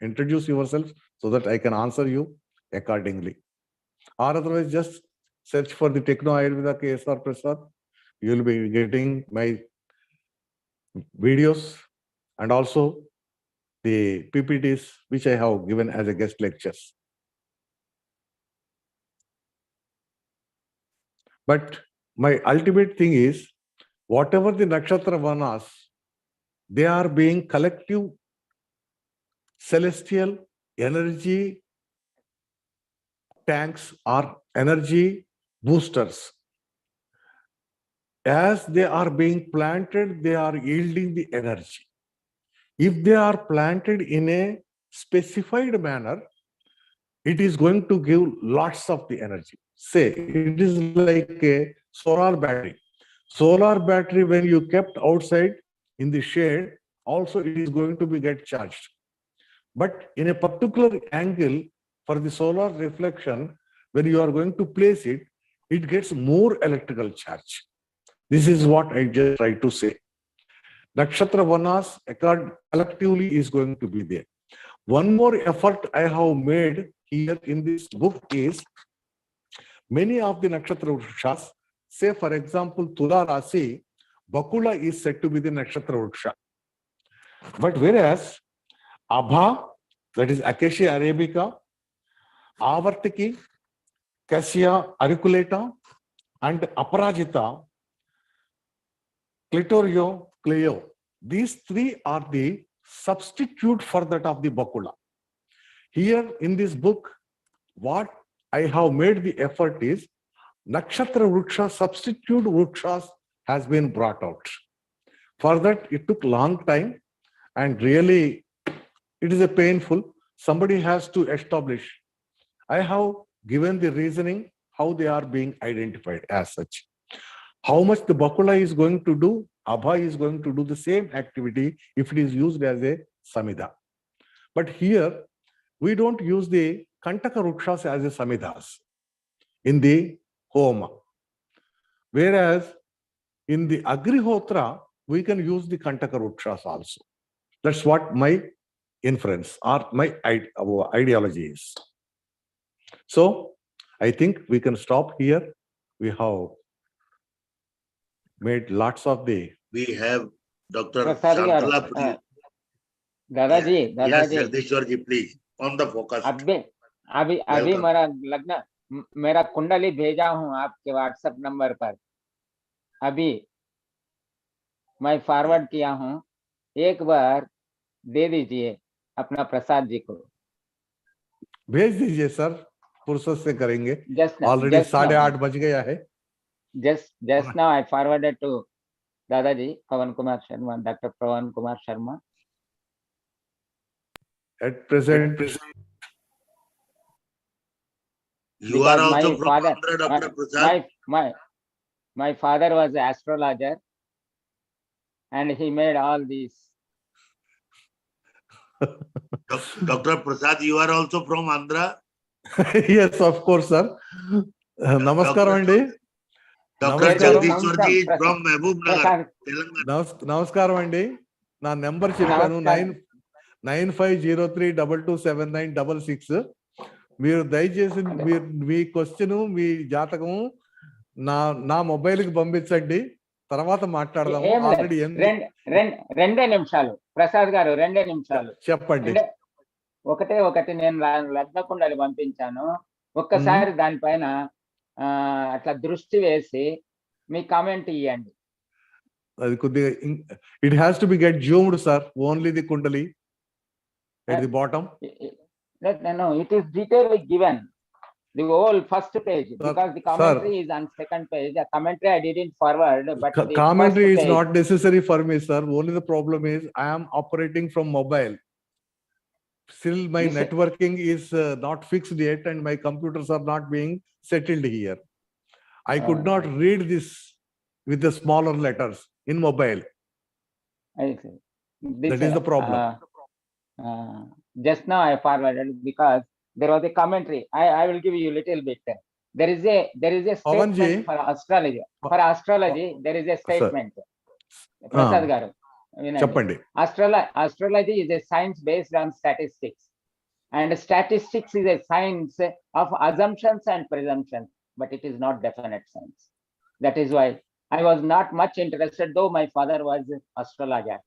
introduce yourself so that I can answer you accordingly. Or otherwise, just search for the Techno Ayurveda KSR Prasad. You will be getting my videos and also the PPTs which I have given as a guest lectures. But my ultimate thing is, whatever the Nakshatra Vanas, they are being collective celestial energy tanks or energy boosters. As they are being planted, they are yielding the energy. If they are planted in a specified manner, it is going to give lots of the energy. Say, it is like a solar battery. Solar battery, when you kept outside in the shade, also it is going to be get charged. But in a particular angle for the solar reflection, when you are going to place it, it gets more electrical charge. This is what I just try to say. Nakshatra Vanas collectively is going to be there. One more effort I have made here in this book is many of the Nakshatra Vrikshas, say for example, Tula Rasi, Bakula is said to be the Nakshatra Vriksha. But whereas Abha, that is Acacia arabica, Avartiki, Cassia auriculata, and Aparajita, Clitorio, Cleo. These three are the substitute for that of the Bakula. Here in this book, what I have made the effort is Nakshatra Vriksha, substitute Vrikshas has been brought out. For that, it took long time and really it is a painful. Somebody has to establish. I have given the reasoning how they are being identified as such. How much the Bakula is going to do, Abha is going to do the same activity if it is used as a Samhita. But here, we don't use the Kantaka Vrikshas as a Samhitas in the Homa. Whereas in the Agrihotra, we can use the Kantaka Vrikshas also. That's what my inference or my ideology is. So I think we can stop here. We have made lots of the. We have Dr. Prasad garu, Shantala Pri. दादाजी Yes, दादाजी Jagdishwar ji, please. On the focus. अभी अभी अभी Welcome. मेरा लग्न मेरा कुंडली भेजा हूं आपके व्हाट्सएप नंबर पर अभी मैं फॉरवर्ड किया हूं एक बार दे दीजिए अपना प्रसाद जी को भेज दीजिए सर फुर्सत से करेंगे जस्ट ऑलरेडी 8:30 बज गया है just now I forwarded to दादाजी Pawan Kumar Sharma doctor Pawan Kumar Sharma at present. You are Because also my from father, Andhra, Dr. Prasad. my father was an astrologer, and he made all these. Dr. Prasad, you are also from Andhra. Yes, of course, sir. Namaskaram andi. Dr. Namaskaram. Jagdishwar ji is from Mehboob Nagar, Telangana. Namaskaram andi. నా number చెప్పాను 9503227966. మీరు దయచేసి మీ question మీ జాతకము నా mobile కి పంపించండి తర్వాత మాట్లాడదాము already రెండే నిమిషాలు ప్రసాద్ గారు రెండే నిమిషాలు చెప్పండి ఒకటి నేను లగ్న కుండలి పంపించాను ఒక్కసారి దానిపైన అట్లా దృష్టి వేసి మీ కామెంట్ ఇవ్వండి అది కొద్దిగా it has to be get zoomed sir only the kundali at the bottom. No, it is detailedly given. The whole first page, because the commentary is on second page. The commentary I didn't forward, but the commentary is not necessary for me, sir. Only the problem is I am operating from mobile. Still, my networking is not fixed yet, and my computers are not being settled here. I could not read this with the smaller letters in mobile. I see. That is the problem. Just now I forwarded because there was a commentary. I will give you a little bit. There is a statement for astrology. For astrology, there is a statement. Prasad garu. Chappandi. Astrology is a science based on statistics, and statistics is a science of assumptions and presumptions, but it is not definite science. That is why I was not much interested, though my father was an astrologer.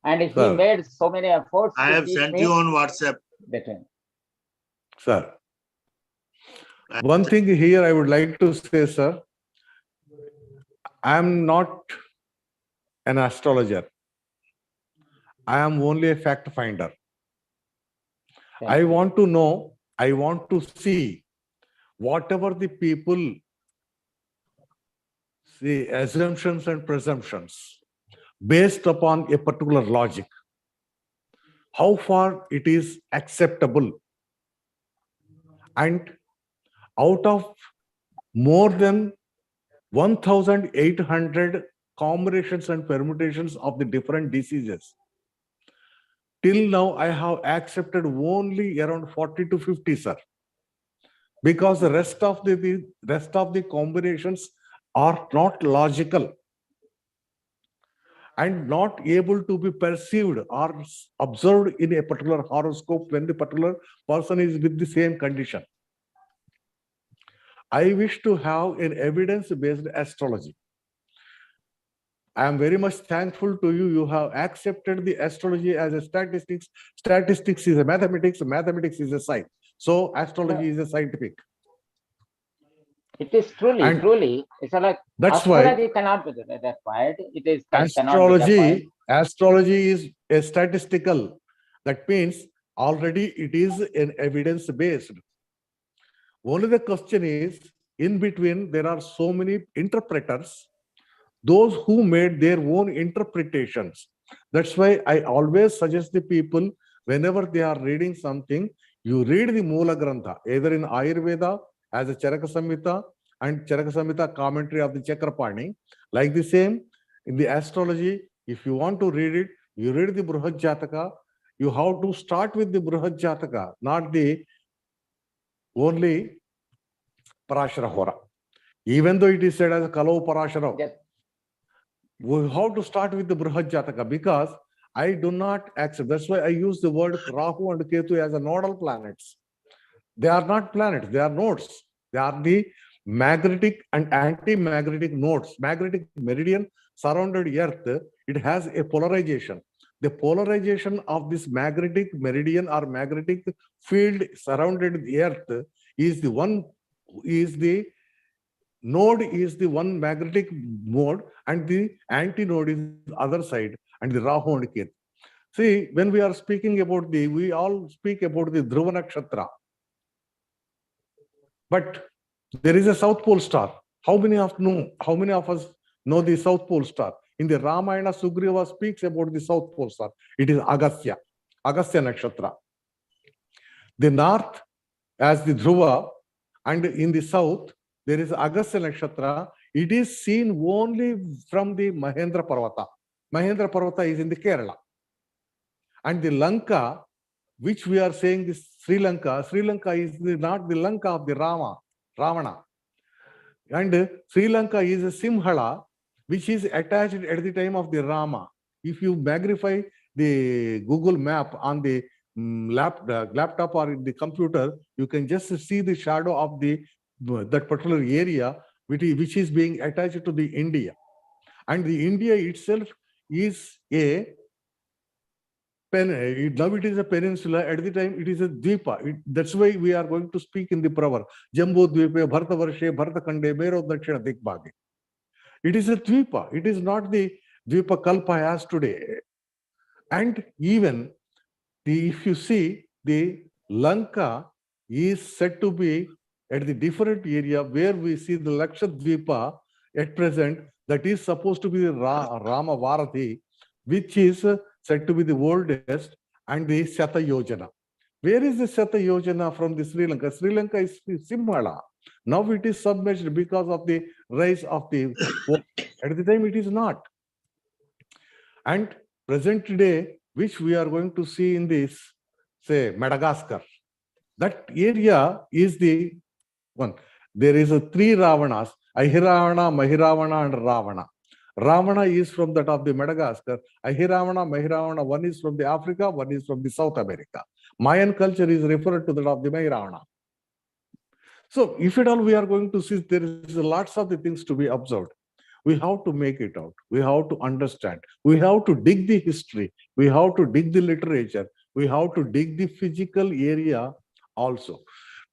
And he made so many efforts. I have sent you on WhatsApp. Sir, one thing here I would like to say, sir, I am not an astrologer. I am only a fact finder. I want to know, I want to see whatever the people say, assumptions and presumptions, based upon a particular logic, how far it is acceptable, and out of more than 1,800 combinations and permutations of the different diseases. Till now, I have accepted only around 40 to 50, sir. Because the rest of the combinations are not logical and not able to be perceived or observed in a particular horoscope when the particular person is with the same condition. I wish to have an evidence-based astrology. I am very much thankful to you. You have accepted the astrology as a statistics. Statistics is a mathematics. Mathematics is a science. So astrology is a scientific. It is truly. It's like that's astrology why cannot be defined. It is astrology is a statistical. That means already it is an evidence-based. Only the question is, in between, there are so many interpreters, those who made their own interpretations. That's why I always suggest the people, whenever they are reading something, you read the Moola Grantha, either in Ayurveda as a Charaka Samhita and Charaka Samhita commentary of the Chakrapani. Like the same, in the astrology, if you want to read it, you read the Bruhad Jataka. You have to start with the Bruhad Jataka, not the only Parashara Hora. Even though it is said as a Kalau Parashara, yes. We have to start with the Bruhad Jataka because I do not accept. That's why I use the word Rahu and Ketu as a nodal planets. They are not planets, they are nodes. They are the magnetic and anti-magnetic nodes. Magnetic meridian surrounded Earth, it has a polarization. The polarization of this magnetic meridian or magnetic field surrounded the Earth is the one, node is the one magnetic mode and the anti-node is the other side and the Rahu and Ketu. See, when we are speaking about we all speak about the Dhruva Nakshatra. But there is a South Pole star. How many of us know the South Pole star? In the Ramayana, Sugriva speaks about the South Pole star. It is Agastya Nakshatra. The north as the Dhruva and in the south, there is Agastya Nakshatra. It is seen only from the Mahendra Parvata. Mahendra Parvata is in the Kerala. And the Lanka, which we are saying this Sri Lanka is not the Lanka of the Ravana. And Sri Lanka is a Simhala, which is attached at the time of the Rama. If you magnify the Google map on the laptop or in the computer, you can just see the shadow of that particular area which is being attached to the India. And the India itself is now it is a peninsula. At the time, it is a Dvipa. That's why we are going to speak in the proverb. Jambu Dvipe, Bhartavarshe, Bhartakande, Mero Dakshina Dikbhage. It is a Dvipa. It is not the Dvipa Kalpa as today. And even if you see, the Lanka is said to be at the different area where we see the Lakshadvipa at present, that is supposed to be the Rama Varathi, which is said to be the oldest, and the Sata Yojana. Where is the Sata Yojana from the Sri Lanka? Sri Lanka is Simhala. Now it is submerged because of the rise of the water. At the time it is not. And present day, which we are going to see in this, say, Madagascar, that area is the one. There is three Ravanas, Ahiravana, Mahiravana, and Ravana. Ravana is from that of the Madagascar. Ahiravana, Mahiravana, one is from the Africa, one is from the South America. Mayan culture is referred to that of the Mahiravana. So if at all we are going to see, there is lots of the things to be observed. We have to make it out. We have to understand. We have to dig the history. We have to dig the literature. We have to dig the physical area also.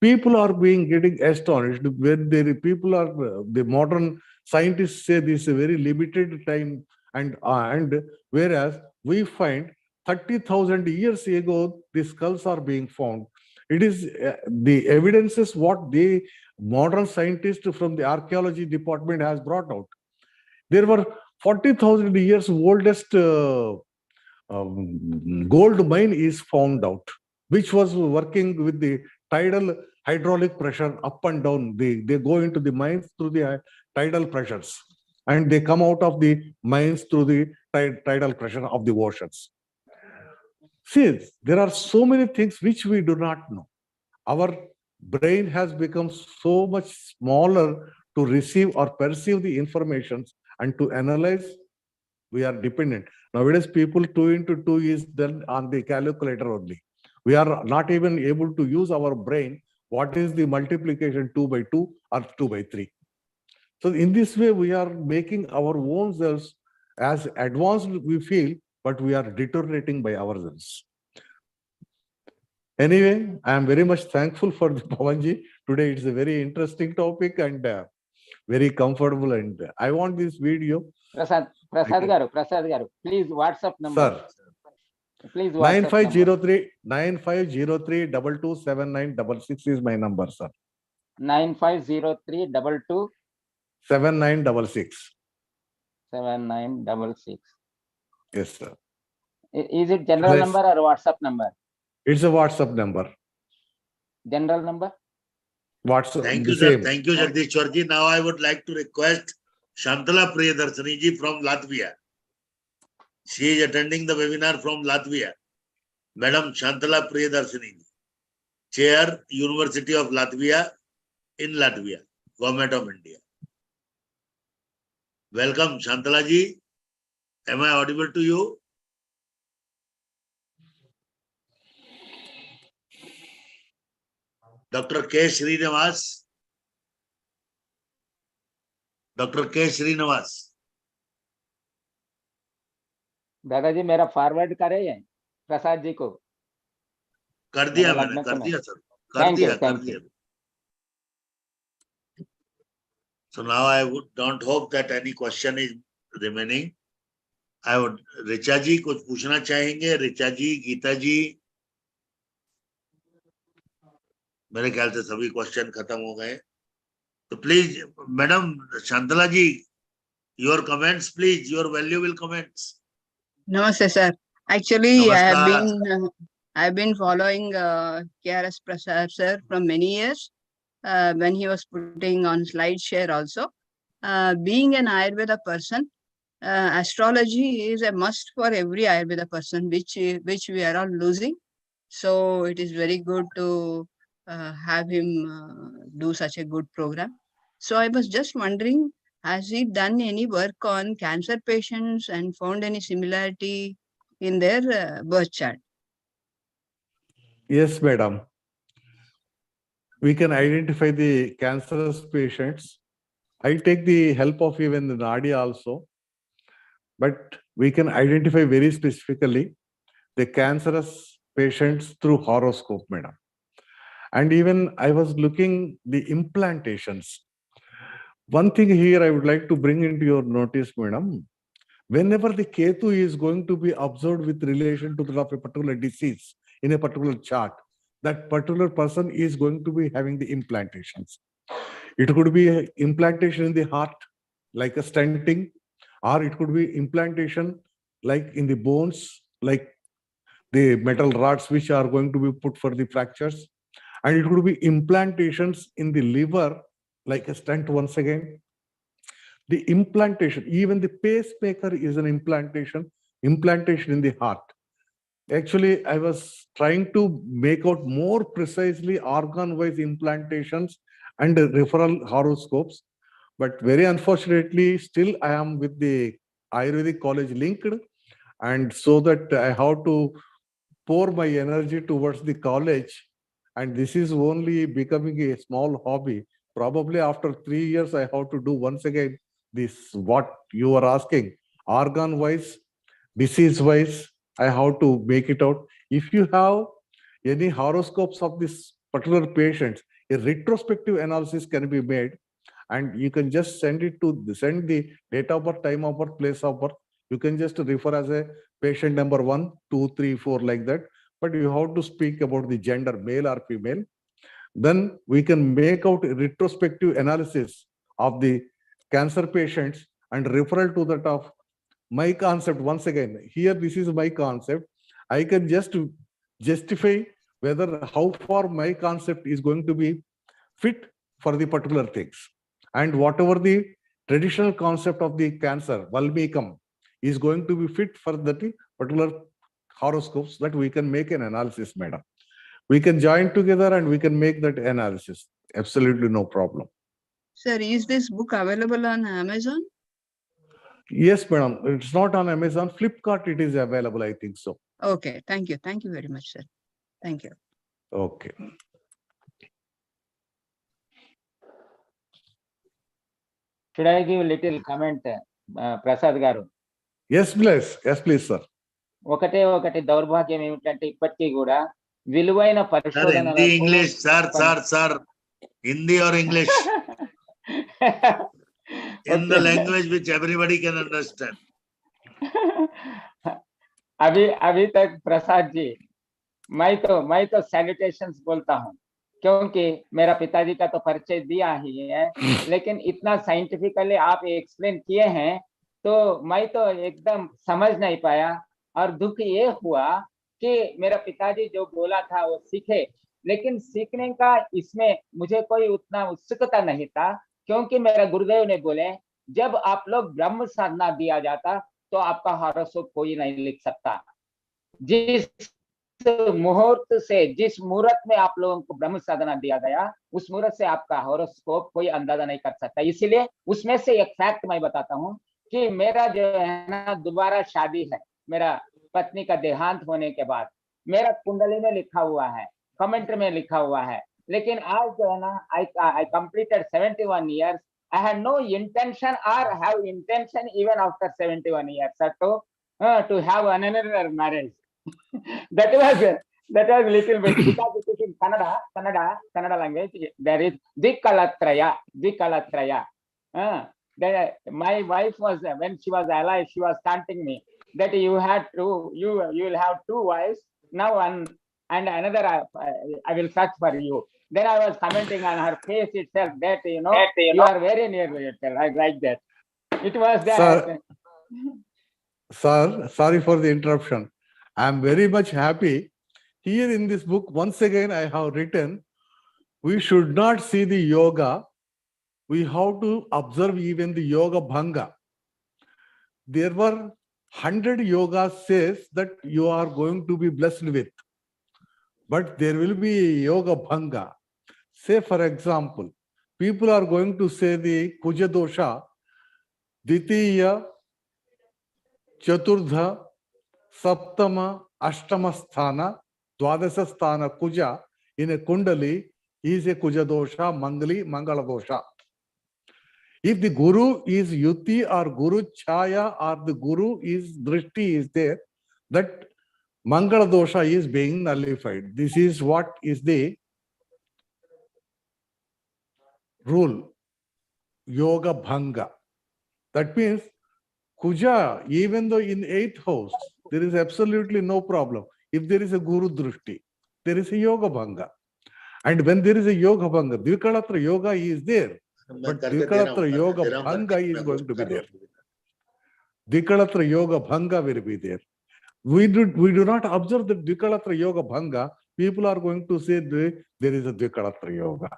People are getting astonished when the modern scientists say this is a very limited time, and whereas we find 30,000 years ago the skulls are being found. It is the evidences what the modern scientists from the archaeology department has brought out. There were 40,000 years oldest gold mine is found out, which was working with the tidal hydraulic pressure up and down. They go into the mines through the tidal pressures, and they come out of the mines through the tidal pressure of the oceans. See, there are so many things which we do not know. Our brain has become so much smaller to receive or perceive the information and to analyze. We are dependent. Nowadays, people 2 into 2 is done on the calculator only. We are not even able to use our brain. What is the multiplication 2 by 2 or 2 by 3? So in this way, we are making our own selves as advanced we feel, but we are deteriorating by ourselves. Anyway, I am very much thankful for the Pavanji. Today it's a very interesting topic and very comfortable. And I want this video. Prasad garu, please WhatsApp number. Sir, Please WhatsApp 9503 227966 is my number, sir. 9503 22 7966. 7966. Yes, sir. Is it general number or WhatsApp number? It's a WhatsApp number. General number? WhatsApp. Thank you, sir. Thank you, Jagdishwarji. Now I would like to request Shantala Priyadarshini ji from Latvia. She is attending the webinar from Latvia. Madam Shantala Priyadarshini ji, Chair, University of Latvia in Latvia, Government of India. Welcome, Shantala ji. Am I audible to you? Dr. K. Srinivas. Dr. K. Srinivas. दादाजी मेरा forward करे प्रसाद जी को कर दिया मैंने, कर दिया sir, कर दिया. So now I don't hope that any question is remaining. I would, Richa जी कुछ पूछना चाहेंगे? रिचा जी, गीता जी, मेरे ख्याल से सभी क्वेश्चन खत्म हो गए. तो please madam Shantala ji, your comments please, your valuable comments. Namaste, sir. Actually, I've been following KRS Prasad sir from many years when he was putting on slide share also. Being an Ayurveda person, astrology is a must for every Ayurveda person, which we are all losing. So it is very good to have him do such a good program. So I was just wondering, has he done any work on cancer patients and found any similarity in their birth chart? Yes, madam. We can identify the cancerous patients. I take the help of even the Nadi also. But we can identify very specifically the cancerous patients through horoscope, madam. And even I was looking the implantations. One thing here I would like to bring into your notice, madam. Whenever the Ketu is going to be observed with relation to a particular disease in a particular chart, that particular person is going to be having the implantations. It could be an implantation in the heart, like a stenting, or it could be implantation like in the bones, like the metal rods which are going to be put for the fractures. And it could be implantations in the liver, like a stent once again. The implantation, even the pacemaker is an implantation in the heart. Actually, I was trying to make out more precisely organ-wise implantations and referral horoscopes, but very unfortunately, still I am with the Ayurvedic college linked, and so that I have to pour my energy towards the college, and this is only becoming a small hobby. Probably after 3 years, I have to do once again this, what you are asking, organ-wise, disease-wise, I have to make it out. If you have any horoscopes of this particular patient, a retrospective analysis can be made, and you can just send the date of birth, time of birth, place of birth. You can just refer as a patient number 1, 2, 3, 4 like that. But you have to speak about the gender, male or female. Then we can make out a retrospective analysis of the cancer patients and referral to that of my concept. Once again, here this is my concept. I can just justify whether how far my concept is going to be fit for the particular things. And whatever the traditional concept of the Cancer, Valmikam, is going to be fit for that particular horoscopes, that we can make an analysis, madam. We can join together and we can make that analysis. Absolutely no problem. Sir, is this book available on Amazon? Yes, madam. It's not on Amazon. Flipkart, it is available, I think so. Okay, thank you. Thank you very much, sir. Thank you. Okay. Should I give a little comment, Prasad Garu? Yes, please. Yes, please, sir. ఒకటి దౌర్భాగ్యం ఏమిటంటే ఇప్పటికీ కూడా విలువైన Sir, పరిశోధనలకు Hindi, English, sir. Hindi or English? In the language which everybody can understand. अभी तक प्रसाद जी मैं तो सैल्यूटेशंस बोलता हूँ, क्योंकि मेरा पिताजी का तो परिचय दिया ही है, लेकिन इतना साइंटिफिकली आप एक्सप्लेन किए हैं तो मैं तो एकदम समझ नहीं पाया। और दुख ये हुआ कि मेरा पिताजी जो बोला था वो सीखे, लेकिन सीखने का इसमें मुझे कोई उतना उत्सुकता नहीं था, क्योंकि मेरा गुरुदेव ने बोले जब आप लोग ब्रह्म साधना दिया जाता तो आपका हॉरोस्कोप कोई नहीं लिख सकता। जिस मुहूर्त से, जिस मुहूर्त में आप लोगों को ब्रह्म साधना दिया गया, उस मुहूर्त से आपका हॉरोस्कोप कोई अंदाजा नहीं कर सकता। इसीलिए उसमें से एक फैक्ट मैं बताता हूँ कि मेरा जो है ना दोबारा शादी है, मेरा पत्नी का देहांत होने के बाद मेरा कुंडली में लिखा हुआ है, कमेंट में लिखा हुआ है, लेकिन आज जो है ना I completed 71 years. I had no intention or have intention even after 71 years to have another marriage. that was little bit, because it is in Kannada language. There is Dikalatraya. My wife was, when she was alive, she was taunting me that you will have two wives now, and another I will search for you. Then I was commenting on her face itself that you are very near to yourself. I like that. It was that. Sir, sorry for the interruption. I am very much happy. Here in this book, once again, I have written, we should not see the yoga. We have to observe even the yoga bhanga. There were 100 yogas says that you are going to be blessed with, but there will be a yoga bhanga. Say, for example, people are going to say the Kuja dosha, Ditiya, Chaturdha, Saptama, Ashtama sthana, Dwadasa sthana Kuja in a Kundali is a Kuja dosha, Mangala dosha. If the Guru is Yuti or Guru Chaya or the Guru is Drishti is there, that Mangala dosha is being nullified. This is what is the rule, Yoga Bhanga. That means Kuja, even though in 8th house, there is absolutely no problem. If there is a Guru Drishti, there is a Yoga Bhanga. And when there is a Yoga Bhanga, Dvikalatra Yoga is there. But Dvikalatra Yoga Bhanga is going to be there. Dvikalatra Yoga Bhanga will be there. We do not observe the Dvikalatra Yoga Bhanga. People are going to say there is a Dvikalatra Yoga.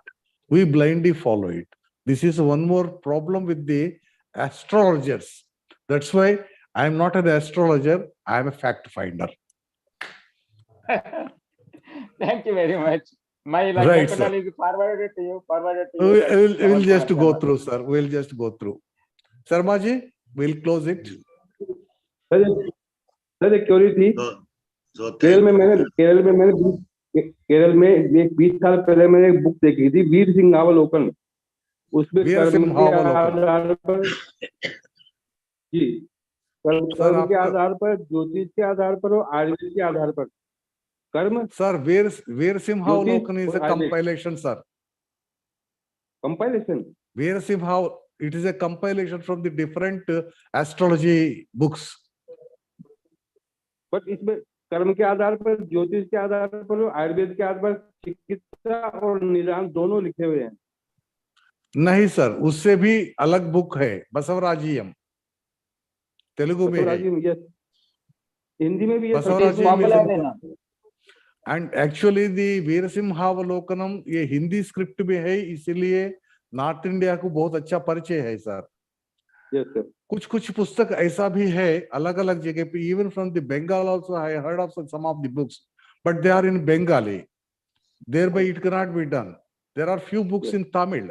We blindly follow it. This is one more problem with the astrologers. That's why I am not an astrologer. I am a fact finder. Thank you very much. My Right, is sir. forwarded to you. We will just go through, sir. We will just go through. Sarmaji, we'll close it. Sir एक query थी, केरल में एक 20 साल पहले मैंने एक book देखी थी, वीर सिंह अवलोकन। उसमें कर्म के आधार पर कर्म के आधार पर, ज्योतिष के आधार पर और आयुर्वेद के आधार पर कर्म। Sir, Veer Simhavalokan is a compilation, sir. Compilation? Veer Simha, it is a compilation from the different astrology books. But इसमें कर्म के आधार पर, ज्योतिष के आधार पर और आयुर्वेद के आधार पर चिकित्सा और निदान दोनों लिखे हुए हैं। नहीं सर, उससे भी अलग बुक है, बसवराजियम, तेलुगु में है। हिंदी में भी है। एंड एक्चुअली दी वीरसिंहावलोकनम ये हिंदी स्क्रिप्ट में है, इसीलिए नॉर्थ इंडिया को बहुत अच्छा परिचय है सर। Yes, sir. कुछ पुस्तक ऐसा भी है अलग अलग जगह पे, even from the Bengal also I heard of some of the books, but they are in Bengali, thereby it cannot be done. There are few books in Tamil,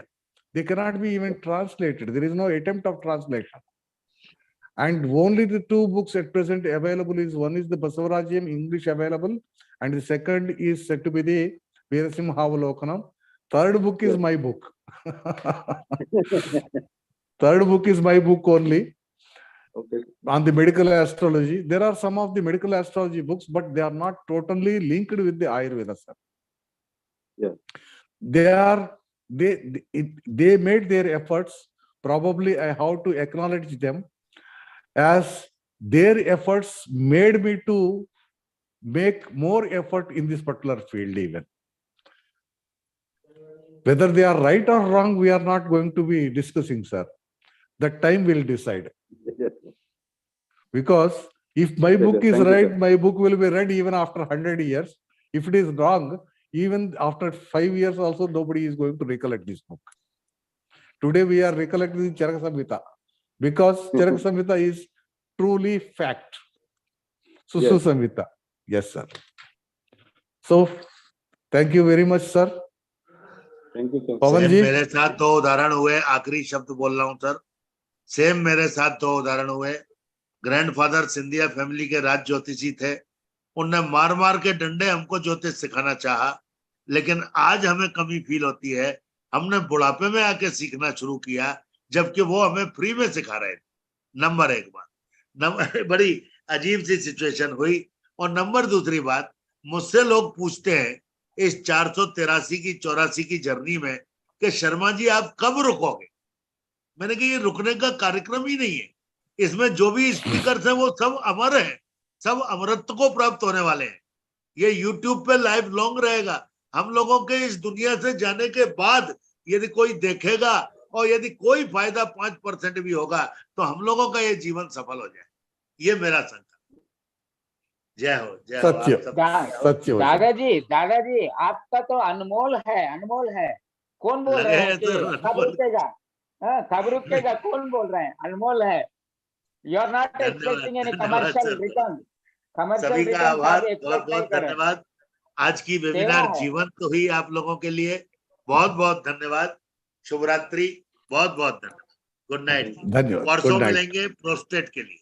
they cannot be even translated, there is no attempt of translation, and only the two books at present available is, one is the Basavarajyam English available, and the second is said to be the Veerasimhavalokanam. Third book is my book. Third book is my book only. Okay. On the medical astrology. There are some of the medical astrology books, but they are not totally linked with the Ayurveda, sir. Yeah. They made their efforts. Probably I have to acknowledge them, as their efforts made me to make more effort in this particular field even. Whether they are right or wrong, we are not going to be discussing, sir. That time will decide. Yes. Because if my book is Thank you, right, sir. my book will be read even after 100 years. If it is wrong, even after 5 years also, nobody is going to recollect this book. Today we are recollecting Charaka Samhita, because Charaka Samhita is truly fact. Susu Yes. Samhita. Yes, sir. So, thank you very much, sir. Thank you, sir. Pawan सेम जी, मेरे साथ 2 उदाहरण हुए, आखिरी शब्द बोल रहा हूं सर। सेम मेरे साथ 2 उदाहरण हुए। ग्रैंडफादर सिंधिया फैमिली के राज ज्योतिषी थे, उनने मार मार के डंडे हमको ज्योतिष सिखाना चाहा, लेकिन आज हमें कमी फील होती है। हमने बुढ़ापे में आके सीखना शुरू किया, जबकि वो हमें फ्री में सिखा रहे थे। नंबर 1 बात, बड़ी अजीब सी सिचुएशन हुई। और नंबर 2 बात, मुझसे लोग पूछते हैं इस 483 की 84 की जर्नी में कि शर्मा जी आप कब रुकोगे। मैंने कहा ये रुकने का कार्यक्रम ही नहीं है, इसमें जो भी स्पीकर्स हैं वो सब अमर हैं, सब अमरत्व को प्राप्त होने वाले हैं। ये यूट्यूब पे लाइव लॉन्ग रहेगा। हम लोगों के इस दुनिया से जाने के बाद यदि कोई देखेगा और यदि कोई फायदा 5% भी होगा तो हम लोगों का ये जीवन सफल हो जाए, ये मेरा संकल्प। जय हो, जय हो। सत्य, आप सब सत्य हो। दादाजी आपका तो अनमोल है। कौन बोल रहे हैं कि कब रुकेगा? कब रुकेगा? कौन बोल रहे हैं? अनमोल है। You are not expecting any commercial return. सभी का आभार, बहुत बहुत धन्यवाद। आज की वेबिनार जीवंत हुई आप लोगों के लिए। बहुत बहुत धन्यवाद। शुभ रात्रि, बहुत बहुत धन्यवाद। Good night. धन्यवाद। परसों मिलेंगे प्रोस्टेट के लिए।